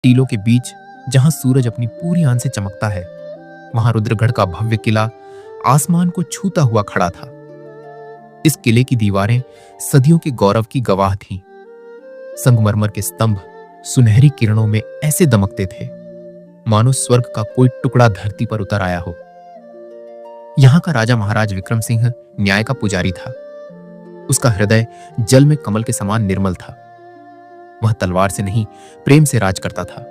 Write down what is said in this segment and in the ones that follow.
टीलों के बीच जहां सूरज अपनी पूरी आन से चमकता है, वहां रुद्रगढ़ का भव्य किला आसमान को छूता हुआ खड़ा था। इस किले की दीवारें सदियों के गौरव की गवाह थीं। संगमरमर के स्तंभ सुनहरी किरणों में ऐसे दमकते थे मानो स्वर्ग का कोई टुकड़ा धरती पर उतर आया हो। यहां का राजा महाराज विक्रम सिंह न्याय का पुजारी था। उसका हृदय जल में कमल के समान निर्मल था। वह तलवार से नहीं, प्रेम से राज करता था।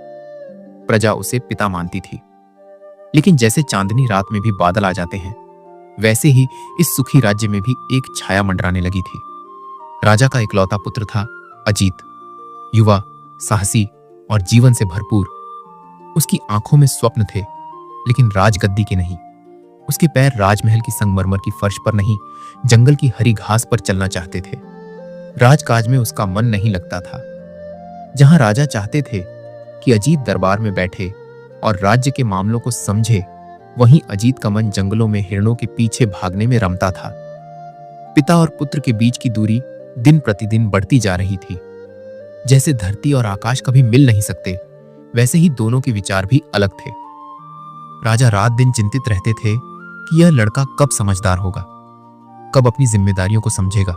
प्रजा उसे पिता मानती थी। लेकिन जैसे चांदनी रात में भी बादल आ जाते हैं, वैसे ही इस सुखी राज्य में भी एक छाया मंडराने लगी थी। राजा का इकलौता पुत्र था अजीत, युवा, साहसी और जीवन से भरपूर। उसकी आंखों में स्वप्न थे, लेकिन राजगद्दी के नहीं। उसके पैर राजमहल की संगमरमर की फर्श पर नहीं, जंगल की हरी घास पर चलना चाहते थे। राजकाज में उसका मन नहीं लगता था। जहां राजा चाहते थे कि अजीत दरबार में बैठे और राज्य के मामलों को समझे, वहीं अजीत का मन जंगलों में हिरणों के पीछे भागने में रमता था। पिता और पुत्र के बीच की दूरी दिन प्रतिदिन बढ़ती जा रही थी। जैसे धरती और आकाश कभी मिल नहीं सकते, वैसे ही दोनों के विचार भी अलग थे। राजा रात दिन चिंतित रहते थे कि यह लड़का कब समझदार होगा, कब अपनी जिम्मेदारियों को समझेगा।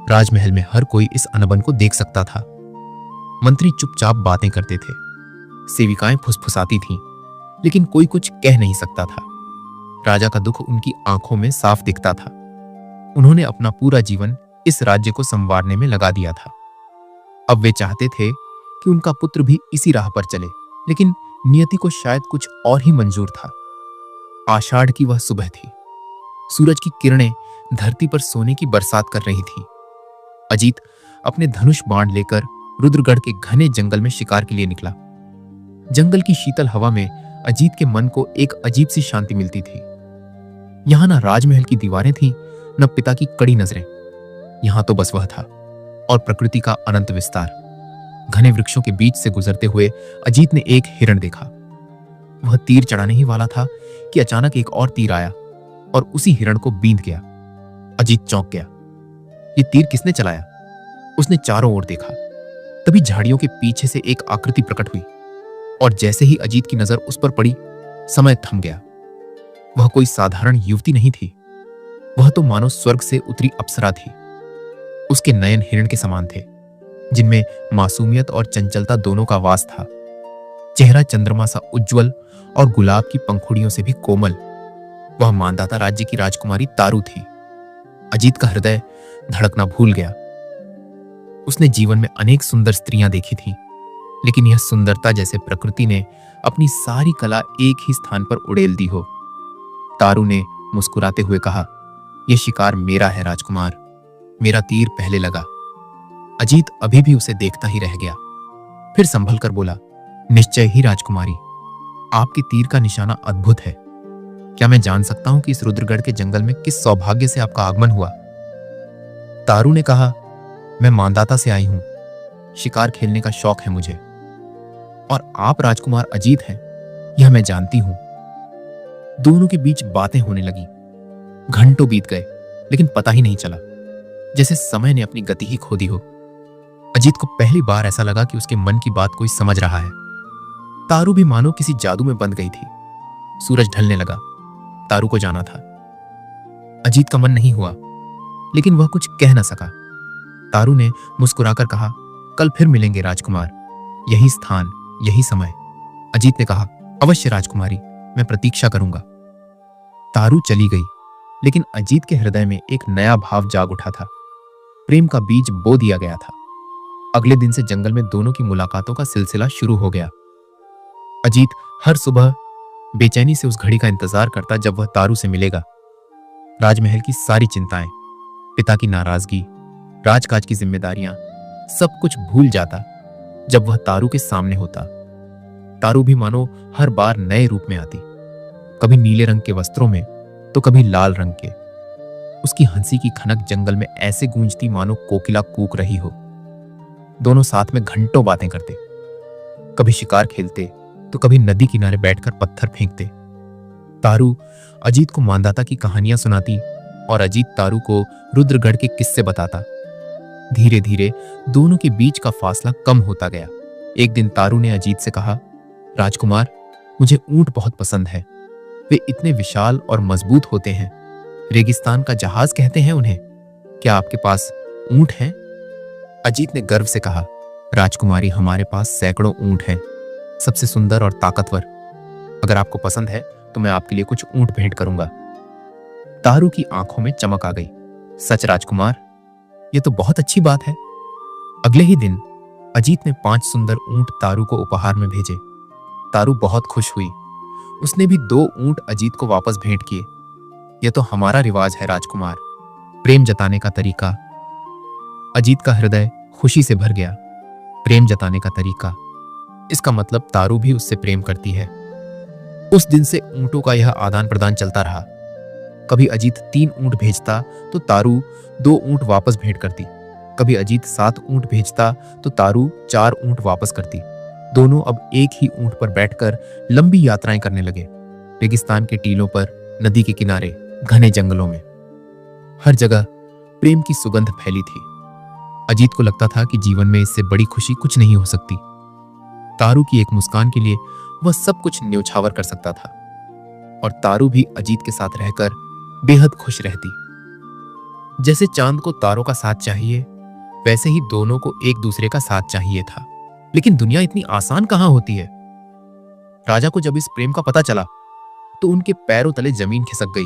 राजमहल में हर कोई इस अनबन को देख सकता था। मंत्री चुपचाप बातें करते थे, सेविकाएं फुसफुसाती थीं, लेकिन कोई कुछ कह नहीं सकता था। राजा का दुख उनकी आंखों में साफ दिखता था। उन्होंने अपना पूरा जीवन इस राज्य को संवारने में लगा दिया था। अब वे चाहते थे कि उनका पुत्र भी इसी राह पर चले, लेकिन नियति को शायद कुछ और ही मंजूर था। आषाढ़ की वह सुबह थी। सूरज की किरणें धरती पर सोने की बरसात कर रही थीं। अजीत अपने धनुष बाण लेकर रुद्रगढ़ के घने जंगल में शिकार के लिए निकला। जंगल की शीतल हवा में अजीत के मन को एक अजीब सी शांति मिलती थी। यहां ना राजमहल की दीवारें थीं, न पिता की कड़ी नजरें। यहां तो बस वह था और प्रकृति का अनंत विस्तार। घने वृक्षों के बीच से गुजरते हुए अजीत ने एक हिरण देखा। वह तीर चढ़ाने ही वाला था कि अचानक एक और तीर आया और उसी हिरण को बींध गया। अजीत चौंक गया। ये तीर किसने चलाया? उसने चारों ओर देखा। तभी झाड़ियों के पीछे से एक आकृति प्रकट हुई और जैसे ही अजीत की नजर उस पर पड़ी, समय थम गया। वह कोई साधारण युवती नहीं थी। वह तो मानो स्वर्ग से उतरी अप्सरा थी। उसके नयन हिरण के समान थे, जिनमें मासूमियत और चंचलता दोनों का वास था। चेहरा चंद्रमा सा उज्जवल और गुलाब की पंखुड़ियों से भी कोमल। वह मानदाता राज्य की राजकुमारी तारू थी। अजीत का हृदय धड़कना भूल गया। उसने जीवन में अनेक सुंदर स्त्रियां देखी थीं, लेकिन यह सुंदरता जैसे प्रकृति ने अपनी सारी कला एक ही स्थान पर उड़ेल दी हो। तारू ने मुस्कुराते हुए कहा, यह शिकार मेरा है राजकुमार, मेरा तीर पहले लगा। अजीत अभी भी उसे देखता ही रह गया। फिर संभल कर बोला, निश्चय ही राजकुमारी, आपके तीर का निशाना अद्भुत है। क्या मैं जान सकता हूं कि इस रुद्रगढ़ के जंगल में किस सौभाग्य से आपका आगमन हुआ? तारू ने कहा, मैं मानदाता से आई हूं। शिकार खेलने का शौक है मुझे, और आप राजकुमार अजीत हैं, यह मैं जानती हूं। दोनों के बीच बातें होने लगी। घंटों बीत गए, लेकिन पता ही नहीं चला, जैसे समय ने अपनी गति ही खो दी हो। अजीत को पहली बार ऐसा लगा कि उसके मन की बात कोई समझ रहा है। तारू भी मानो किसी जादू में बंध गई थी। सूरज ढलने लगा। तारू को जाना था। अजीत का मन नहीं हुआ, लेकिन वह कुछ कह न सका। तारू ने मुस्कुराकर कहा, कल फिर मिलेंगे राजकुमार, यही स्थान, यही समय। अजीत ने कहा, अवश्य राजकुमारी, मैं प्रतीक्षा करूंगा। तारू चली गई, लेकिन अजीत के हृदय में एक नया भाव जाग उठा था। प्रेम का बीज बो दिया गया था। अगले दिन से जंगल में दोनों की मुलाकातों का सिलसिला शुरू हो गया। अजीत हर सुबह बेचैनी से उस घड़ी का इंतजार करता जब वह तारू से मिलेगा। राजमहल की सारी चिंताएं, पिता की नाराजगी, राजकाज की जिम्मेदारियां, सब कुछ भूल जाता जब वह तारू के सामने होता। तारू भी मानो हर बार नए रूप में आती, कभी नीले रंग के वस्त्रों में तो कभी लाल रंग के। उसकी हंसी की खनक जंगल में ऐसे गूंजती मानो कोकिला कूक रही हो। दोनों साथ में घंटों बातें करते, कभी शिकार खेलते तो कभी नदी किनारे बैठकर पत्थर फेंकते। तारू अजीत को मानदाता की कहानियां सुनाती और अजीत तारू को रुद्रगढ़ के किस्से बताता। धीरे धीरे दोनों के बीच का फासला कम होता गया। एक दिन तारू ने अजीत से कहा, राजकुमार, मुझे ऊंट बहुत पसंद है। वे इतने विशाल और मजबूत होते हैं। रेगिस्तान का जहाज कहते हैं उन्हें। क्या आपके पास ऊंट हैं? अजीत ने गर्व से कहा, राजकुमारी, हमारे पास सैकड़ों ऊंट हैं, सबसे सुंदर और ताकतवर। अगर आपको पसंद है तो मैं आपके लिए कुछ ऊंट भेंट करूंगा। तारू की आंखों में चमक आ गई। सच राजकुमार, यह तो बहुत अच्छी बात है। अगले ही दिन अजीत ने 5 सुंदर ऊंट तारू को उपहार में भेजे। तारू बहुत खुश हुई। उसने भी 2 ऊंट अजीत को वापस भेंट किए। यह तो हमारा रिवाज है राजकुमार, प्रेम जताने का तरीका। अजीत का हृदय खुशी से भर गया। प्रेम जताने का तरीका, इसका मतलब तारू भी उससे प्रेम करती है। उस दिन से ऊंटों का यह आदान प्रदान चलता रहा। कभी अजीत 3 ऊंट भेजता तो तारू 2 ऊंट वापस भेंट करती। कभी अजीत 7 ऊंट भेजता तो तारू 4 ऊंट वापस करती। दोनों अब एक ही ऊंट पर बैठकर लंबी यात्राएं करने लगे। रेगिस्तान के टीलों पर, नदी के किनारे, घने जंगलों में, हर जगह प्रेम की सुगंध फैली थी। अजीत को लगता था कि जीवन में इससे बड़ी खुशी कुछ नहीं हो सकती। तारू की एक मुस्कान के लिए वह सब कुछ न्योछावर कर सकता था, और तारू भी अजीत के साथ रहकर बेहद खुश रहती। जैसे चांद को तारों का साथ चाहिए, वैसे ही दोनों को एक दूसरे का साथ चाहिए था। लेकिन दुनिया इतनी आसान कहां होती है। राजा को जब इस प्रेम का पता चला तो उनके पैरों तले जमीन खिसक गई।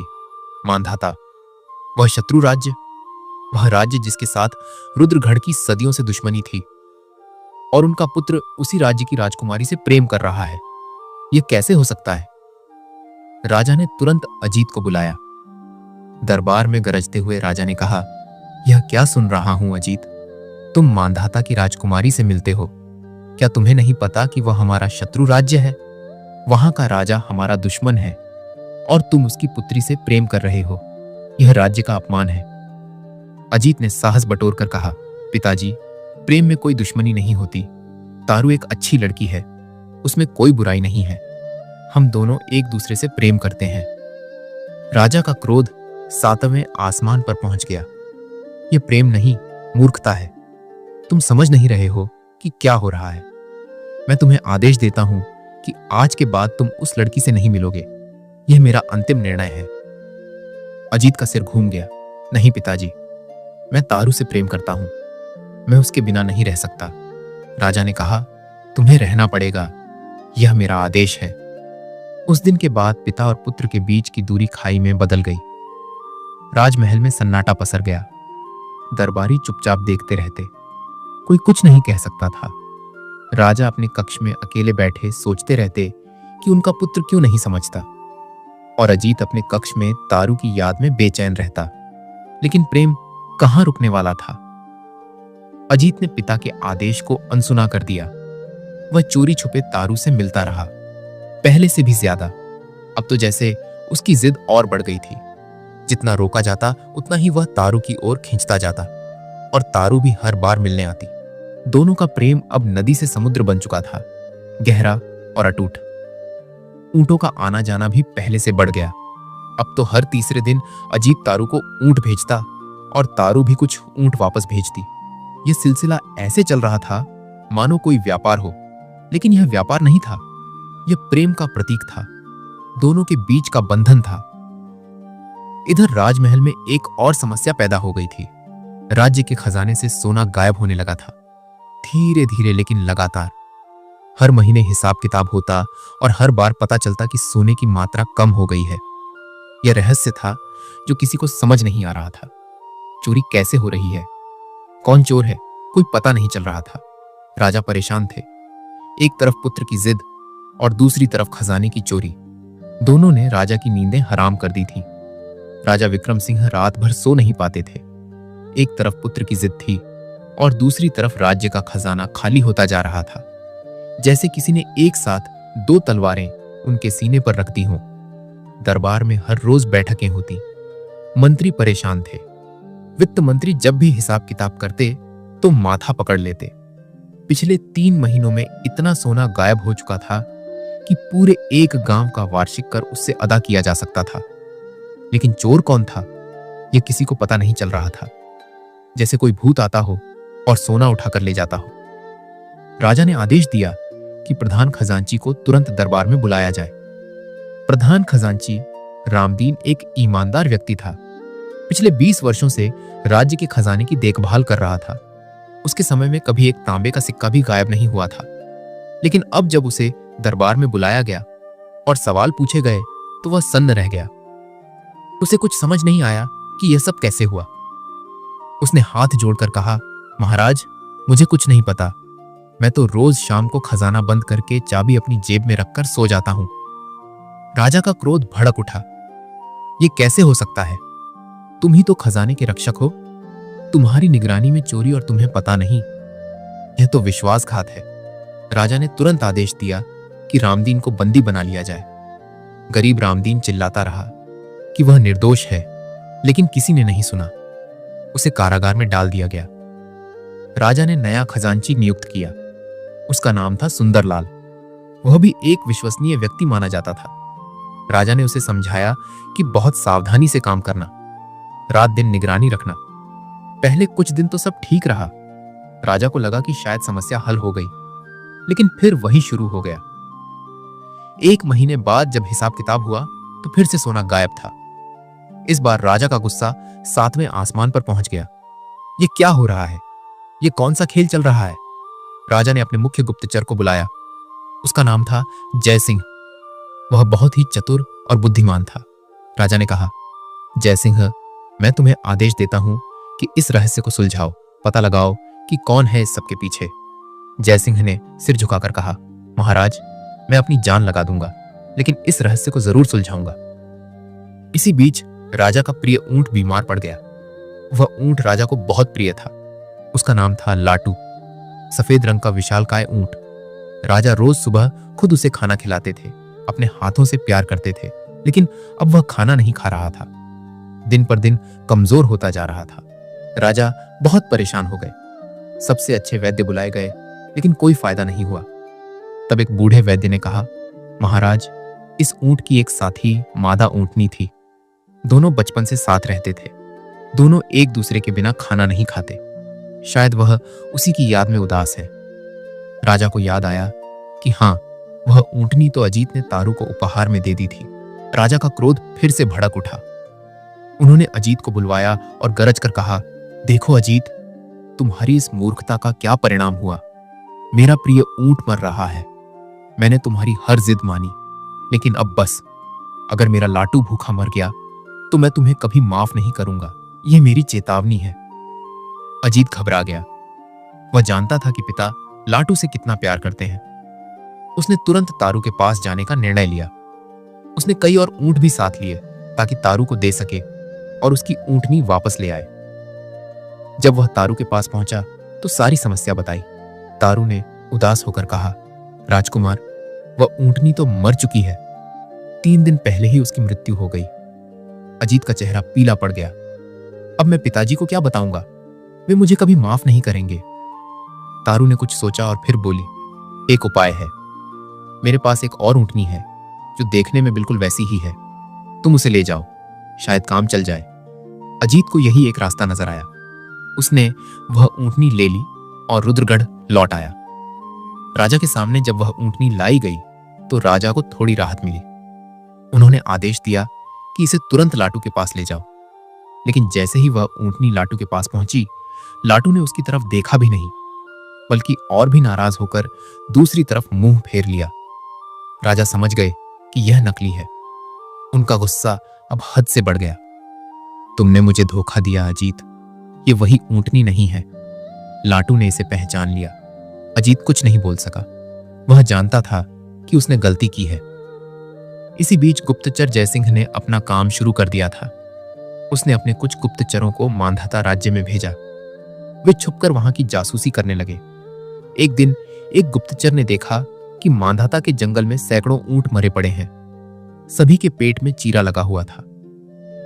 मांधाता, वह शत्रु राज्य, वह राज्य जिसके साथ रुद्रगढ़ की सदियों से दुश्मनी थी, और उनका पुत्र उसी राज्य की राजकुमारी से प्रेम कर रहा है। यह कैसे हो सकता है? राजा ने तुरंत अजीत को बुलाया। दरबार में गरजते हुए राजा ने कहा, यह क्या सुन रहा हूं अजीत? तुम मांधाता की राजकुमारी से मिलते हो। क्या तुम्हें नहीं पता कि वह हमारा शत्रु राज्य है? वहां का राजा हमारा दुश्मन है, और तुम उसकी पुत्री से प्रेम कर रहे हो। यह राज्य का अपमान है। अजीत ने साहस बटोरकर कहा, पिताजी, प्रेम में कोई दुश्मनी नहीं होती। तारू एक अच्छी लड़की है, उसमें कोई बुराई नहीं है। हम दोनों एक दूसरे से प्रेम करते हैं। राजा का क्रोध 7वें आसमान पर पहुंच गया। यह प्रेम नहीं, मूर्खता है। तुम समझ नहीं रहे हो कि क्या हो रहा है। मैं तुम्हें आदेश देता हूं कि आज के बाद तुम उस लड़की से नहीं मिलोगे। यह मेरा अंतिम निर्णय है। अजीत का सिर घूम गया। नहीं पिताजी, मैं तारू से प्रेम करता हूं। मैं उसके बिना नहीं रह सकता। राजा ने कहा, तुम्हें रहना पड़ेगा। यह मेरा आदेश है। उस दिन के बाद पिता और पुत्र के बीच की दूरी खाई में बदल गई। राजमहल में सन्नाटा पसर गया। दरबारी चुपचाप देखते रहते। कोई कुछ नहीं कह सकता था। राजा अपने कक्ष में अकेले बैठे सोचते रहते कि उनका पुत्र क्यों नहीं समझता, और अजीत अपने कक्ष में तारू की याद में बेचैन रहता। लेकिन प्रेम कहां रुकने वाला था। अजीत ने पिता के आदेश को अनसुना कर दिया। वह चोरी छुपे तारू से मिलता रहा, पहले से भी ज्यादा। अब तो जैसे उसकी जिद और बढ़ गई थी। जितना रोका जाता उतना ही वह तारू की ओर खींचता जाता, और तारू भी हर बार मिलने आती। दोनों का प्रेम अब नदी से समुद्र बन चुका था, गहरा और अटूट। ऊंटों का आना जाना भी पहले से बढ़ गया। अब तो हर तीसरे दिन अजीत तारू को ऊंट भेजता, और तारू भी कुछ ऊंट वापस भेजती। यह सिलसिला ऐसे चल रहा था मानो कोई व्यापार हो, लेकिन यह व्यापार नहीं था। यह प्रेम का प्रतीक था, दोनों के बीच का बंधन था। इधर राजमहल में एक और समस्या पैदा हो गई थी। राज्य के खजाने से सोना गायब होने लगा था, धीरे धीरे लेकिन लगातार। हर महीने हिसाब किताब होता, और हर बार पता चलता कि सोने की मात्रा कम हो गई है। यह रहस्य था जो किसी को समझ नहीं आ रहा था। चोरी कैसे हो रही है, कौन चोर है, कोई पता नहीं चल रहा था। राजा परेशान थे। एक तरफ पुत्र की जिद और दूसरी तरफ खजाने की चोरी। दोनों ने राजा की नींदें हराम कर दी थी। राजा विक्रम सिंह रात भर सो नहीं पाते थे। एक तरफ पुत्र की जिद थी, और दूसरी तरफ राज्य का खजाना खाली होता जा रहा था। जैसे किसी ने एक साथ 2 तलवारें उनके सीने पर रख दी हों। दरबार में हर रोज बैठकें होती। मंत्री परेशान थे। वित्त मंत्री जब भी हिसाब किताब करते तो माथा पकड़ लेते। पिछले 3 महीनों में इतना सोना गायब हो चुका था कि पूरे एक गांव का वार्षिक कर उससे अदा किया जा सकता था। लेकिन चोर कौन था, यह किसी को पता नहीं चल रहा था। जैसे कोई भूत आता हो और सोना उठाकर ले जाता हो। राजा ने आदेश दिया कि प्रधान खजांची को तुरंत दरबार में बुलाया जाए। प्रधान खजांची रामदीन एक ईमानदार व्यक्ति था। पिछले 20 वर्षों से राज्य के खजाने की देखभाल कर रहा था। उसके समय में कभी एक तांबे का सिक्का भी गायब नहीं हुआ था। लेकिन अब जब उसे दरबार में बुलाया गया और सवाल पूछे गए तो वह सन्न रह गया। उसे कुछ समझ नहीं आया कि यह सब कैसे हुआ। उसने हाथ जोड़कर कहा, महाराज, मुझे कुछ नहीं पता। मैं तो रोज शाम को खजाना बंद करके चाबी अपनी जेब में रखकर सो जाता हूं। राजा का क्रोध भड़क उठा। यह कैसे हो सकता है? तुम ही तो खजाने के रक्षक हो। तुम्हारी निगरानी में चोरी और तुम्हें पता नहीं। यह तो विश्वासघात है। राजा ने तुरंत आदेश दिया कि रामदीन को बंदी बना लिया जाए। गरीब रामदीन चिल्लाता रहा कि वह निर्दोष है, लेकिन किसी ने नहीं सुना। उसे कारागार में डाल दिया गया। राजा ने नया खजांची नियुक्त किया। उसका नाम था सुंदरलाल। वह भी एक विश्वसनीय व्यक्ति माना जाता था। राजा ने उसे समझाया कि बहुत सावधानी से काम करना, रात दिन निगरानी रखना। पहले कुछ दिन तो सब ठीक रहा। राजा को लगा कि शायद समस्या हल हो गई, लेकिन फिर वही शुरू हो गया। 1 महीने बाद जब हिसाब किताब हुआ तो फिर से सोना गायब था। इस बार राजा का गुस्सा 7वें आसमान पर पहुंच गया। ये क्या हो रहा है? ये कौन सा खेल चल रहा है? राजा ने अपने मुख्य गुप्तचर को बुलाया। उसका नाम था जयसिंह। वह बहुत ही चतुर और बुद्धिमान था। राजा ने कहा, जयसिंह, मैं तुम्हें आदेश देता हूं कि इस रहस्य को सुलझाओ, पता लगाओ कि कौन है इस सबके पीछे। जयसिंह ने सिर झुकाकर कहा, महाराज, मैं अपनी जान लगा दूंगा, लेकिन इस रहस्य को जरूर सुलझाऊंगा। इसी बीच राजा का प्रिय ऊंट बीमार पड़ गया। वह ऊंट राजा को बहुत प्रिय था। उसका नाम था लाटू, सफेद रंग का विशालकाय ऊंट। राजा रोज सुबह खुद उसे खाना खिलाते थे, अपने हाथों से प्यार करते थे, लेकिन अब वह खाना नहीं खा रहा था। दिन पर दिन कमजोर होता जा रहा था। राजा बहुत परेशान हो गए। सबसे अच्छे वैद्य बुलाए गए, लेकिन कोई फायदा नहीं हुआ। तब एक बूढ़े वैद्य ने कहा, महाराज, इस ऊंट की एक साथी मादा ऊंटनी थी। दोनों बचपन से साथ रहते थे। दोनों एक दूसरे के बिना खाना नहीं खाते। शायद वह उसी की याद में उदास है। राजा को याद आया कि हां, वह ऊंटनी तो अजीत ने तारू को उपहार में दे दी थी। राजा का क्रोध फिर से भड़क उठा। उन्होंने अजीत को बुलवाया और गरज कर कहा, देखो अजीत, तुम्हारी इस मूर्खता का क्या परिणाम हुआ। मेरा प्रिय ऊंट मर रहा है। मैंने तुम्हारी हर जिद मानी, लेकिन अब बस। अगर मेरा लाटू भूखा मर गया तो मैं तुम्हें कभी माफ नहीं करूंगा। यह मेरी चेतावनी है। अजीत घबरा गया। वह जानता था कि पिता लाटू से कितना प्यार करते हैं। उसने तुरंत तारू के पास जाने का निर्णय लिया। उसने कई और ऊंट भी साथ लिए ताकि तारू को दे सके और उसकी ऊंटनी वापस ले आए। जब वह तारू के पास पहुंचा तो सारी समस्या बताई। तारू ने उदास होकर कहा, राजकुमार, वह ऊंटनी तो मर चुकी है। 3 दिन पहले ही उसकी मृत्यु हो गई। अजीत का चेहरा पीला पड़ गया। अब मैं पिताजी को क्या बताऊंगा? वे मुझे कभी माफ नहीं करेंगे। तारू ने कुछ सोचा और फिर बोली, एक उपाय है। मेरे पास एक और ऊंटनी है जो देखने में बिल्कुल वैसी ही है। तुम उसे ले जाओ, शायद काम चल जाए। अजीत को यही एक रास्ता नजर आया। उसने वह ऊंटनी ले ली और रुद्रगढ़ लौट आया। राजा के सामने जब वह ऊंटनी लाई गई तो राजा को थोड़ी राहत मिली। उन्होंने आदेश दिया कि इसे तुरंत लाटू के पास ले जाओ। लेकिन जैसे ही वह ऊंटनी लाटू के पास पहुंची, लाटू ने उसकी तरफ देखा भी नहीं, बल्कि और भी नाराज होकर दूसरी तरफ मुंह फेर लिया। राजा समझ गए कि यह नकली है। उनका गुस्सा अब हद से बढ़ गया। तुमने मुझे धोखा दिया अजीत। ये वही ऊंटनी नहीं है। लाटू ने इसे पहचान लिया। अजीत कुछ नहीं बोल सका। वह जानता था कि उसने गलती की है। इसी बीच गुप्तचर जयसिंह ने अपना काम शुरू कर दिया था। उसने अपने कुछ गुप्तचरों को मांधाता राज्य में भेजा। वे छुपकर वहां की जासूसी करने लगे। एक दिन एक गुप्तचर ने देखा कि मांधाता के जंगल में सैकड़ों ऊंट मरे पड़े हैं। सभी के पेट में चीरा लगा हुआ था।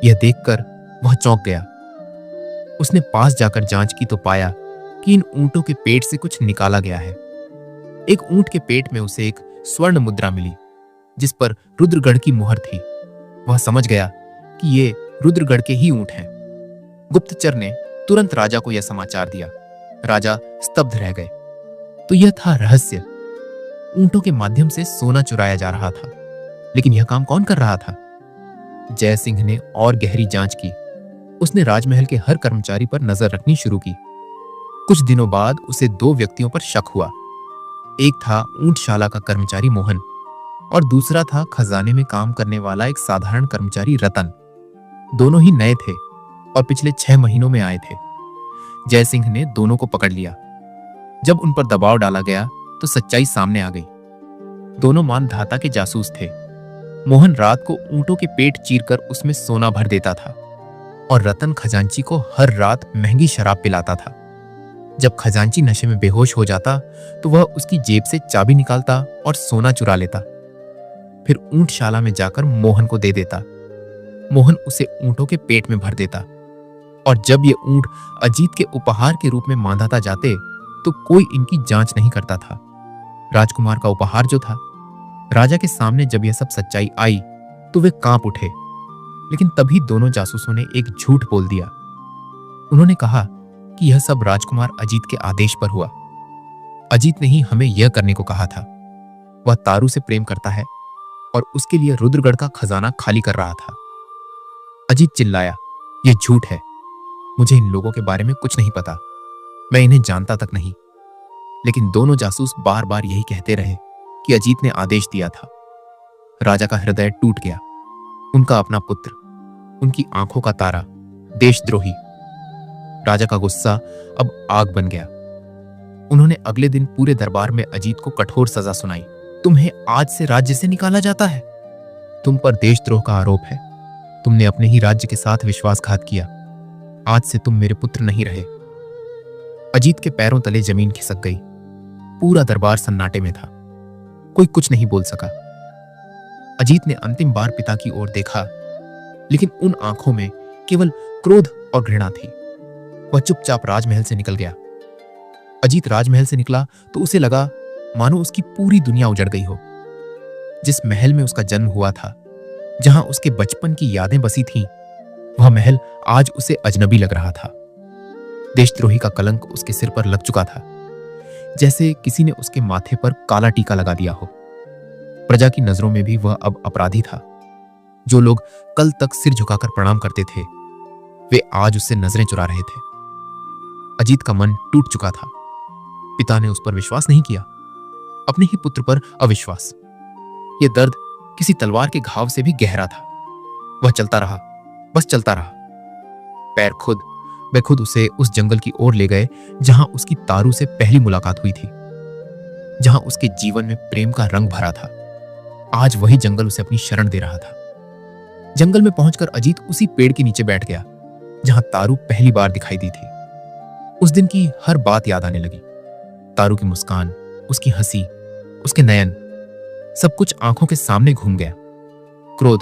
यह देखकर वह चौंक गया। उसने पास जाकर जांच की तो पाया कि इन ऊंटों के पेट से कुछ निकाला गया है। एक ऊंट के पेट में उसे एक स्वर्ण मुद्रा मिली जिस पर रुद्रगढ़ की मुहर थी। वह समझ गया कि ये रुद्रगढ़ के ही ऊंट हैं। गुप्तचर ने तुरंत राजा को यह समाचार दिया। राजा स्तब्ध रह गए। तो यह था रहस्य। ऊंटों के माध्यम से सोना चुराया जा रहा था, लेकिन यह काम कौन कर रहा था? जय सिंह ने और गहरी जांच की। उसने राजमहल के हर कर्मचारी पर नजर रखनी शुरू की। कुछ दिनों बाद उसे दो व्यक्तियों पर शक हुआ। एक था ऊंटशाला का कर्मचारी मोहन और दूसरा था खजाने में काम करने वाला एक साधारण कर्मचारी रतन। दोनों ही नए थे और पिछले 6 महीनों में आए थे। जय सिंह ने दोनों को पकड़ लिया। जब उन पर दबाव डाला गया तो सच्चाई सामने आ गई। दोनों मानधाता के जासूस थे। मोहन रात को ऊंटों के पेट चीरकर उसमें सोना भर देता था और रतन खजांची को हर रात महंगी शराब पिलाता था। जब खजांची नशे में बेहोश हो जाता तो वह उसकी जेब से चाबी निकालता और सोना चुरा लेता। फिर ऊंटशाला में जाकर मोहन को दे देता। मोहन उसे ऊंटों के पेट में भर देता और जब ये ऊंट अजीत के उपहार के रूप में मांधाता जाते तो कोई इनकी जांच नहीं करता था। राजकुमार का उपहार जो था, राजा के सामने जब यह सब सच्चाई आई तो वे कांप उठे। लेकिन तभी दोनों जासूसों ने एक झूठ बोल दिया। उन्होंने कहा कि यह सब राजकुमार अजीत के आदेश पर हुआ। अजीत ने ही हमें यह करने को कहा था। वह तारू से प्रेम करता है और उसके लिए रुद्रगढ़ का खजाना खाली कर रहा था। अजीत चिल्लाया, यह झूठ है। मुझे इन लोगों के बारे में कुछ नहीं पता, मैं इन्हें जानता तक नहीं। लेकिन दोनों जासूस बार बार यही कहते रहे कि अजीत ने आदेश दिया था। राजा का हृदय टूट गया। उनका अपना पुत्र, उनकी आंखों का तारा, देशद्रोही। राजा का गुस्सा अब आग बन गया। उन्होंने अगले दिन पूरे दरबार में अजीत को कठोर सजा सुनाई। तुम्हें आज से राज्य से निकाला जाता है। तुम पर देशद्रोह का आरोप है। तुमने अपने ही राज्य के साथ विश्वासघात किया। आज से तुम मेरे पुत्र नहीं रहे। अजीत के पैरों तले जमीन खिसक गई। पूरा दरबार सन्नाटे में था। कोई कुछ नहीं बोल सका। अजीत ने अंतिम बार पिता की ओर देखा, लेकिन उन आंखों में केवल क्रोध और घृणा थी। वह चुपचाप राजमहल से निकल गया। अजीत राजमहल से निकला तो उसे लगा मानो उसकी पूरी दुनिया उजड़ गई हो। जिस महल में उसका जन्म हुआ था, जहां उसके बचपन की यादें बसी थीं, वह महल आज उसे अजनबी लग रहा था। देशद्रोही का कलंक उसके सिर पर लग चुका था, जैसे किसी ने उसके माथे पर काला टीका लगा दिया हो। प्रजा की नजरों में भी वह अब अपराधी था। जो लोग कल तक सिर झुकाकर प्रणाम करते थे, वे आज उससे नजरें चुरा रहे थे। अजीत का मन टूट चुका था। पिता ने उस पर विश्वास नहीं किया, अपने ही पुत्र पर अविश्वास। यह दर्द किसी तलवार के घाव से भी गहरा था। वह चलता रहा, बस चलता रहा। पैर वे खुद उसे उस जंगल की ओर ले गए जहां उसकी तारू से पहली मुलाकात हुई थी, जहां उसके जीवन में प्रेम का रंग भरा था। आज वही जंगल उसे अपनी शरण दे रहा था। जंगल में पहुंचकर अजीत उसी पेड़ के नीचे बैठ गया जहां तारू पहली बार दिखाई दी थी। उस दिन की हर बात याद आने लगी। तारू की मुस्कान, उसकी हंसी, उसके नयन, सब कुछ आंखों के सामने घूम गया। क्रोध,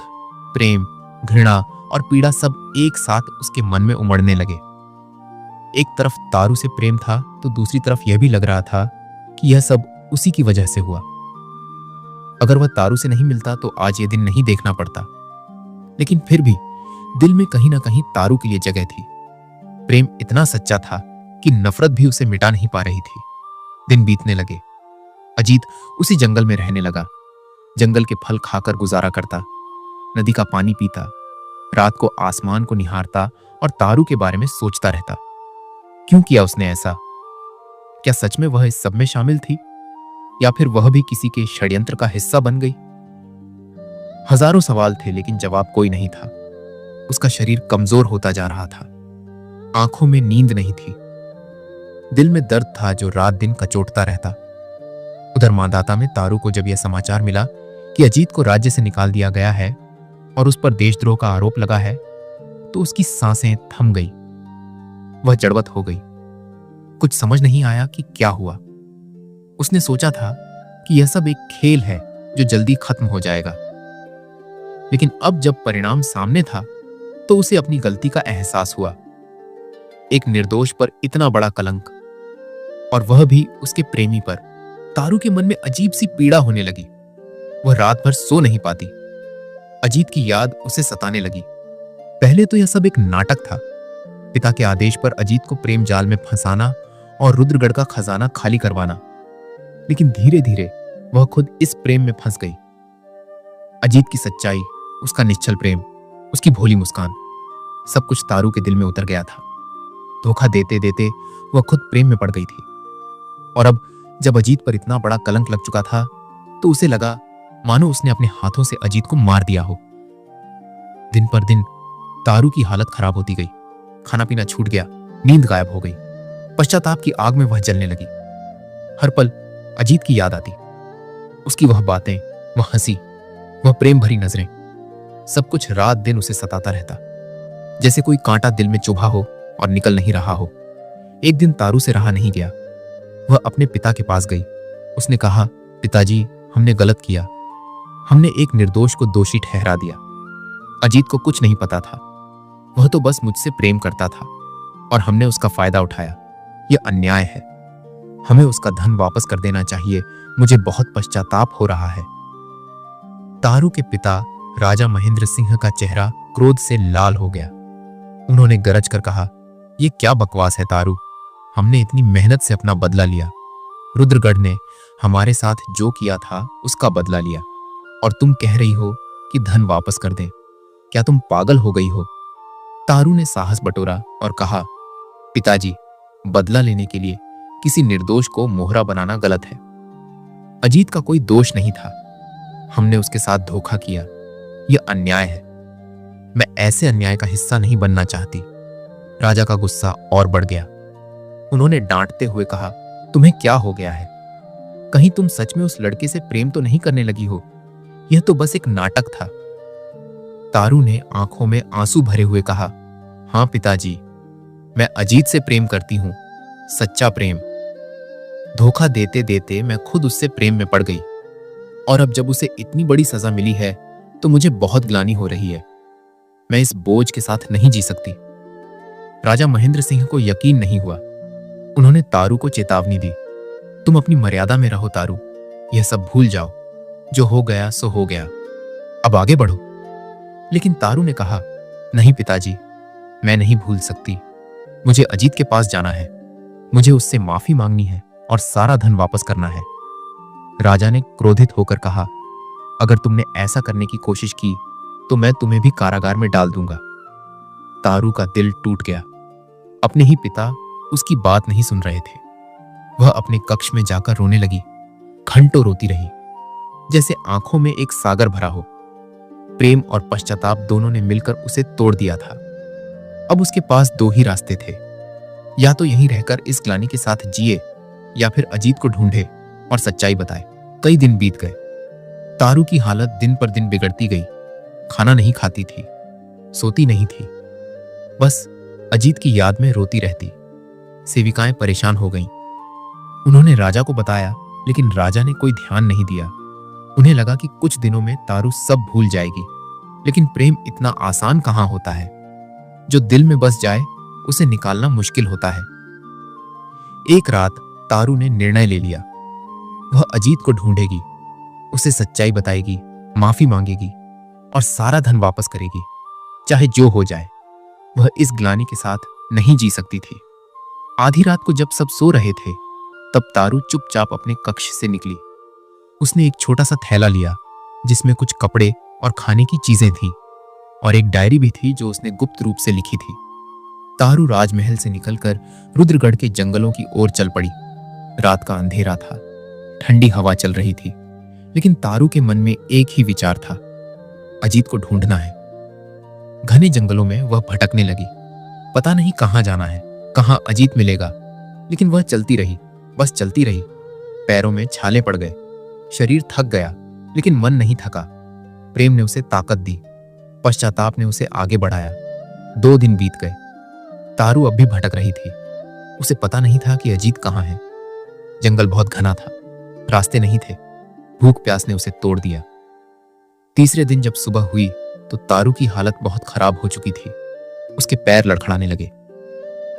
प्रेम, घृणा और पीड़ा सब एक साथ उसके मन में उमड़ने लगे। एक तरफ तारू से प्रेम था तो दूसरी तरफ यह भी लग रहा था कि यह सब उसी की वजह से हुआ। अगर वह तारू से नहीं मिलता तो आज यह दिन नहीं देखना पड़ता। लेकिन फिर भी दिल में कहीं ना कहीं तारू के लिए जगह थी। प्रेम इतना सच्चा था कि नफरत भी उसे मिटा नहीं पा रही थी। दिन बीतने लगे। अजीत उसी जंगल में रहने लगा। जंगल के फल खाकर गुजारा करता, नदी का पानी पीता, रात को आसमान को निहारता और तारू के बारे में सोचता रहता। क्यों किया उसने ऐसा? क्या सच में वह इस सब में शामिल थी, या फिर वह भी किसी के षड्यंत्र का हिस्सा बन गई? हजारों सवाल थे, लेकिन जवाब कोई नहीं था। उसका शरीर कमजोर होता जा रहा था। आंखों में नींद नहीं थी। दिल में दर्द था जो रात दिन कचोटता रहता। उधर मांधाता में तारू को जब यह समाचार मिला कि अजीत को राज्य से निकाल दिया गया है और उस पर देशद्रोह का आरोप लगा है, तो उसकी सांसें थम गई। वह जड़वत हो गई। कुछ समझ नहीं आया कि क्या हुआ। उसने सोचा था कि यह सब एक खेल है जो जल्दी खत्म हो जाएगा। लेकिन अब जब परिणाम सामने था तो उसे अपनी गलती का एहसास हुआ। एक निर्दोष पर इतना बड़ा कलंक, और वह भी उसके प्रेमी पर। तारू के मन में अजीब सी पीड़ा होने लगी। वह रात भर सो नहीं पाती। अजीत की याद उसे सताने लगी। पहले तो यह सब एक नाटक था। पिता के आदेश पर अजीत को प्रेम जाल में फंसाना और रुद्रगढ़ का खजाना खाली करवाना। लेकिन धीरे धीरे वह खुद इस प्रेम में फंस गई। अजीत की सच्चाई, उसका निश्चल प्रेम, उसकी भोली मुस्कान, सब कुछ तारू के दिल में उतर गया था। धोखा देते देते वह खुद प्रेम में पड़ गई थी। और अब जब अजीत पर इतना बड़ा कलंक लग चुका था तो उसे लगा मानो उसने अपने हाथों से अजीत को मार दिया हो। दिन पर दिन तारू की हालत खराब होती गई। खाना पीना छूट गया, नींद गायब हो गई। पश्चाताप की आग में वह जलने लगी। हर पल अजीत की याद आती, उसकी वह बातें, वह हंसी, वह प्रेम भरी नजरें, सब कुछ रात दिन उसे सताता रहता, जैसे कोई कांटा दिल में चुभा हो और निकल नहीं रहा हो। एक दिन तारू से रहा नहीं गया। वह अपने पिता के पास गई। उसने कहा, पिताजी, हमने गलत किया। हमने एक निर्दोष को दोषी ठहरा दिया। अजीत को कुछ नहीं पता था। वह तो बस मुझसे प्रेम करता था और हमने उसका फायदा उठाया। यह अन्याय है। हमें उसका धन वापस कर देना चाहिए। मुझे बहुत पश्चाताप हो रहा है। तारू के पिता राजा महेंद्र सिंह का चेहरा क्रोध से लाल हो गया। उन्होंने गरज कर कहा, यह क्या बकवास है तारू? हमने इतनी मेहनत से अपना बदला लिया। रुद्रगढ़ ने हमारे साथ जो किया था उसका बदला लिया, और तुम कह रही हो कि धन वापस कर दें। क्या तुम पागल हो गई हो? तारू ने साहस बटोरा और कहा, पिताजी, बदला लेने के लिए किसी निर्दोष को मोहरा बनाना गलत है। अजीत का कोई दोष नहीं था। हमने उसके साथ धोखा किया। यह अन्याय है। मैं ऐसे अन्याय का हिस्सा नहीं बनना चाहती। राजा का गुस्सा और बढ़ गया। उन्होंने डांटते हुए कहा, तुम्हें क्या हो गया है? कहीं तुम सच में उस लड़के से प्रेम तो नहीं करने लगी हो? यह तो बस एक नाटक था। तारू ने आंखों में आंसू भरे हुए कहा, हां पिताजी, मैं अजीत से प्रेम करती हूं, सच्चा प्रेम। धोखा देते देते मैं खुद उससे प्रेम में पड़ गई, और अब जब उसे इतनी बड़ी सजा मिली है तो मुझे बहुत ग्लानि हो रही है। मैं इस बोझ के साथ नहीं जी सकती। राजा महेंद्र सिंह को यकीन नहीं हुआ। उन्होंने तारू को चेतावनी दी, तुम अपनी मर्यादा में रहो तारू, यह सब भूल जाओ। जो हो गया सो हो गया, अब आगे बढ़ो। लेकिन तारू ने कहा, नहीं पिताजी, मैं नहीं भूल सकती। मुझे अजीत के पास जाना है। मुझे उससे माफी मांगनी है और सारा धन वापस करना है। राजा ने क्रोधित होकर कहा, अगर तुमने ऐसा करने की कोशिश की तो मैं तुम्हें भी कारागार में डाल दूंगा। तारू का दिल टूट गया। अपने ही पिता उसकी बात नहीं सुन रहे थे। वह अपने कक्ष में जाकर रोने लगी। घंटों रोती रही, जैसे आंखों में एक सागर भरा हो। प्रेम और पश्चाताप दोनों ने मिलकर उसे तोड़ दिया था। अब उसके पास दो ही रास्ते थे, या तो यहीं रहकर इस ग्लानि के साथ जिए, या फिर अजीत को ढूंढे और सच्चाई बताए। कई दिन बीत गए। तारू की हालत दिन पर दिन बिगड़ती गई। खाना नहीं खाती थी, सोती नहीं थी, बस अजीत की याद में रोती रहती। सेविकाएं परेशान हो गईं। उन्होंने राजा को बताया, लेकिन राजा ने कोई ध्यान नहीं दिया। उन्हें लगा कि कुछ दिनों में तारू सब भूल जाएगी, लेकिन प्रेम इतना आसान कहां होता है। जो दिल में बस जाए उसे निकालना मुश्किल होता है। एक रात तारू ने निर्णय ले लिया। वह अजीत को ढूंढेगी, उसे सच्चाई बताएगी, माफी मांगेगी और सारा धन वापस करेगी, चाहे जो हो जाए। वह इस ग्लानि के साथ नहीं जी सकती थी। आधी रात को जब सब सो रहे थे, तब तारू चुपचाप अपने कक्ष से निकली। उसने एक छोटा सा थैला लिया जिसमें कुछ कपड़े और खाने की चीजें थीं, और एक डायरी भी थी जो उसने गुप्त रूप से लिखी थी। तारू राजमहल से निकलकर रुद्रगढ़ के जंगलों की ओर चल पड़ी। रात का अंधेरा था, ठंडी हवा चल रही थी, लेकिन तारू के मन में एक ही विचार था, अजीत को ढूंढना है। घने जंगलों में वह भटकने लगी। पता नहीं कहां जाना है, कहां अजीत मिलेगा, लेकिन वह चलती रही, बस चलती रही। पैरों में छाले पड़ गए, शरीर थक गया, लेकिन मन नहीं थका। प्रेम ने उसे ताकत दी, पश्चाताप ने उसे आगे बढ़ाया। 2 दिन बीत गए। तारू अब भी भटक रही थी। उसे पता नहीं था कि अजीत कहां है। जंगल बहुत घना था, रास्ते नहीं थे। भूख प्यास ने उसे तोड़ दिया। तीसरे दिन जब सुबह हुई तो तारू की हालत बहुत खराब हो चुकी थी। उसके पैर लड़खड़ाने लगे,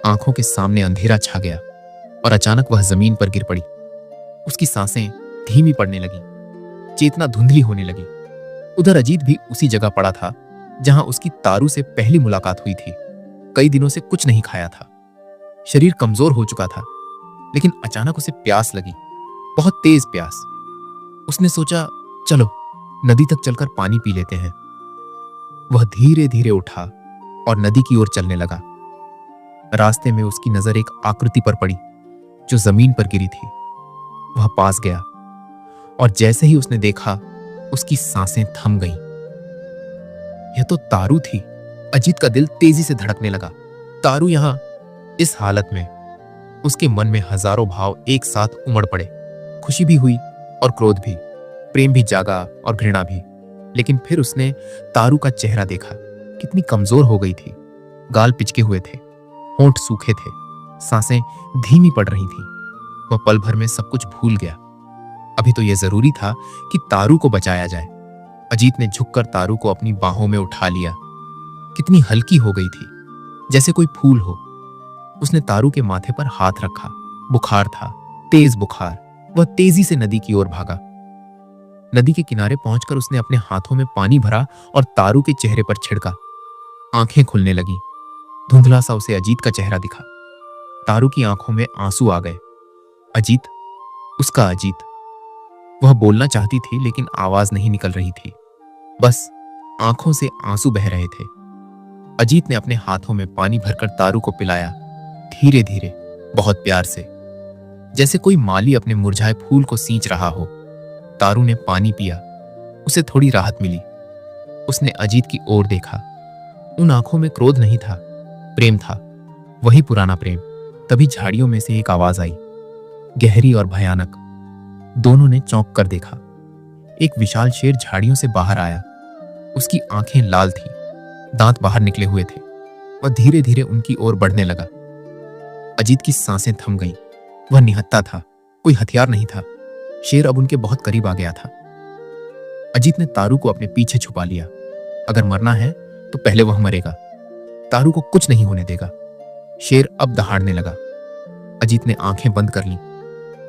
आंखों के सामने अंधेरा छा गया और अचानक वह जमीन पर गिर पड़ी। उसकी सांसें धीमी पड़ने लगी, चेतना धुंधली होने लगी। उधर अजीत भी उसी जगह पड़ा था जहां उसकी तारू से पहली मुलाकात हुई थी। कई दिनों से कुछ नहीं खाया था, शरीर कमजोर हो चुका था, लेकिन अचानक उसे प्यास लगी। बहुत तेज प्यास। उसने सोचा, चलो नदी तक चलकर पानी पी लेते हैं। वह धीरे धीरे उठा और नदी की ओर चलने लगा। रास्ते में उसकी नजर एक आकृति पर पड़ी जो जमीन पर गिरी थी। वह पास गया और जैसे ही उसने देखा, उसकी सांसें थम गईं। यह तो तारू थी। अजीत का दिल तेजी से धड़कने लगा। तारू यहां इस हालत में। उसके मन में हजारों भाव एक साथ उमड़ पड़े। खुशी भी हुई और क्रोध भी, प्रेम भी जागा और घृणा भी। लेकिन फिर उसने तारू का चेहरा देखा। कितनी कमजोर हो गई थी। गाल पिचके हुए थे, होंठ सूखे थे, सांसें धीमी पड़ रही थी। वह पल भर में सब कुछ भूल गया। अभी तो यह जरूरी था कि तारू को बचाया जाए। अजीत ने झुककर तारू को अपनी बाहों में उठा लिया। कितनी हल्की हो गई थी, जैसे कोई फूल हो। उसने तारू के माथे पर हाथ रखा। बुखार था, तेज बुखार। वह तेजी से नदी की ओर भागा। नदी के किनारे पहुंचकर उसने अपने हाथों में पानी भरा और तारू के चेहरे पर छिड़का। आंखें खुलने लगी। धुंधला सा उसे अजीत का चेहरा दिखा। तारू की आंखों में आंसू आ गए। अजीत, उसका अजीत। वह बोलना चाहती थी लेकिन आवाज नहीं निकल रही थी। बस आंखों से आंसू बह रहे थे। अजीत ने अपने हाथों में पानी भरकर तारू को पिलाया, धीरे धीरे, बहुत प्यार से, जैसे कोई माली अपने मुरझाए फूल को सींच रहा हो। तारू ने पानी पिया। उसे थोड़ी राहत मिली। उसने अजीत की ओर देखा। उन आंखों में क्रोध नहीं था, प्रेम था, वही पुराना प्रेम। तभी झाड़ियों में से एक आवाज आई, गहरी और भयानक। दोनों ने चौंक कर देखा। एक विशाल शेर झाड़ियों से बाहर आया। उसकी आंखें लाल थीं, दांत बाहर निकले हुए थे। वह धीरे धीरे उनकी ओर बढ़ने लगा। अजीत की सांसें थम गईं। वह निहत्था था, कोई हथियार नहीं था। शेर अब उनके बहुत करीब आ गया था। अजीत ने तारू को अपने पीछे छुपा लिया। अगर मरना है तो पहले वह मरेगा। तारू को कुछ नहीं होने देगा। शेर अब दहाड़ने लगा। अजीत ने आंखें बंद कर लीं।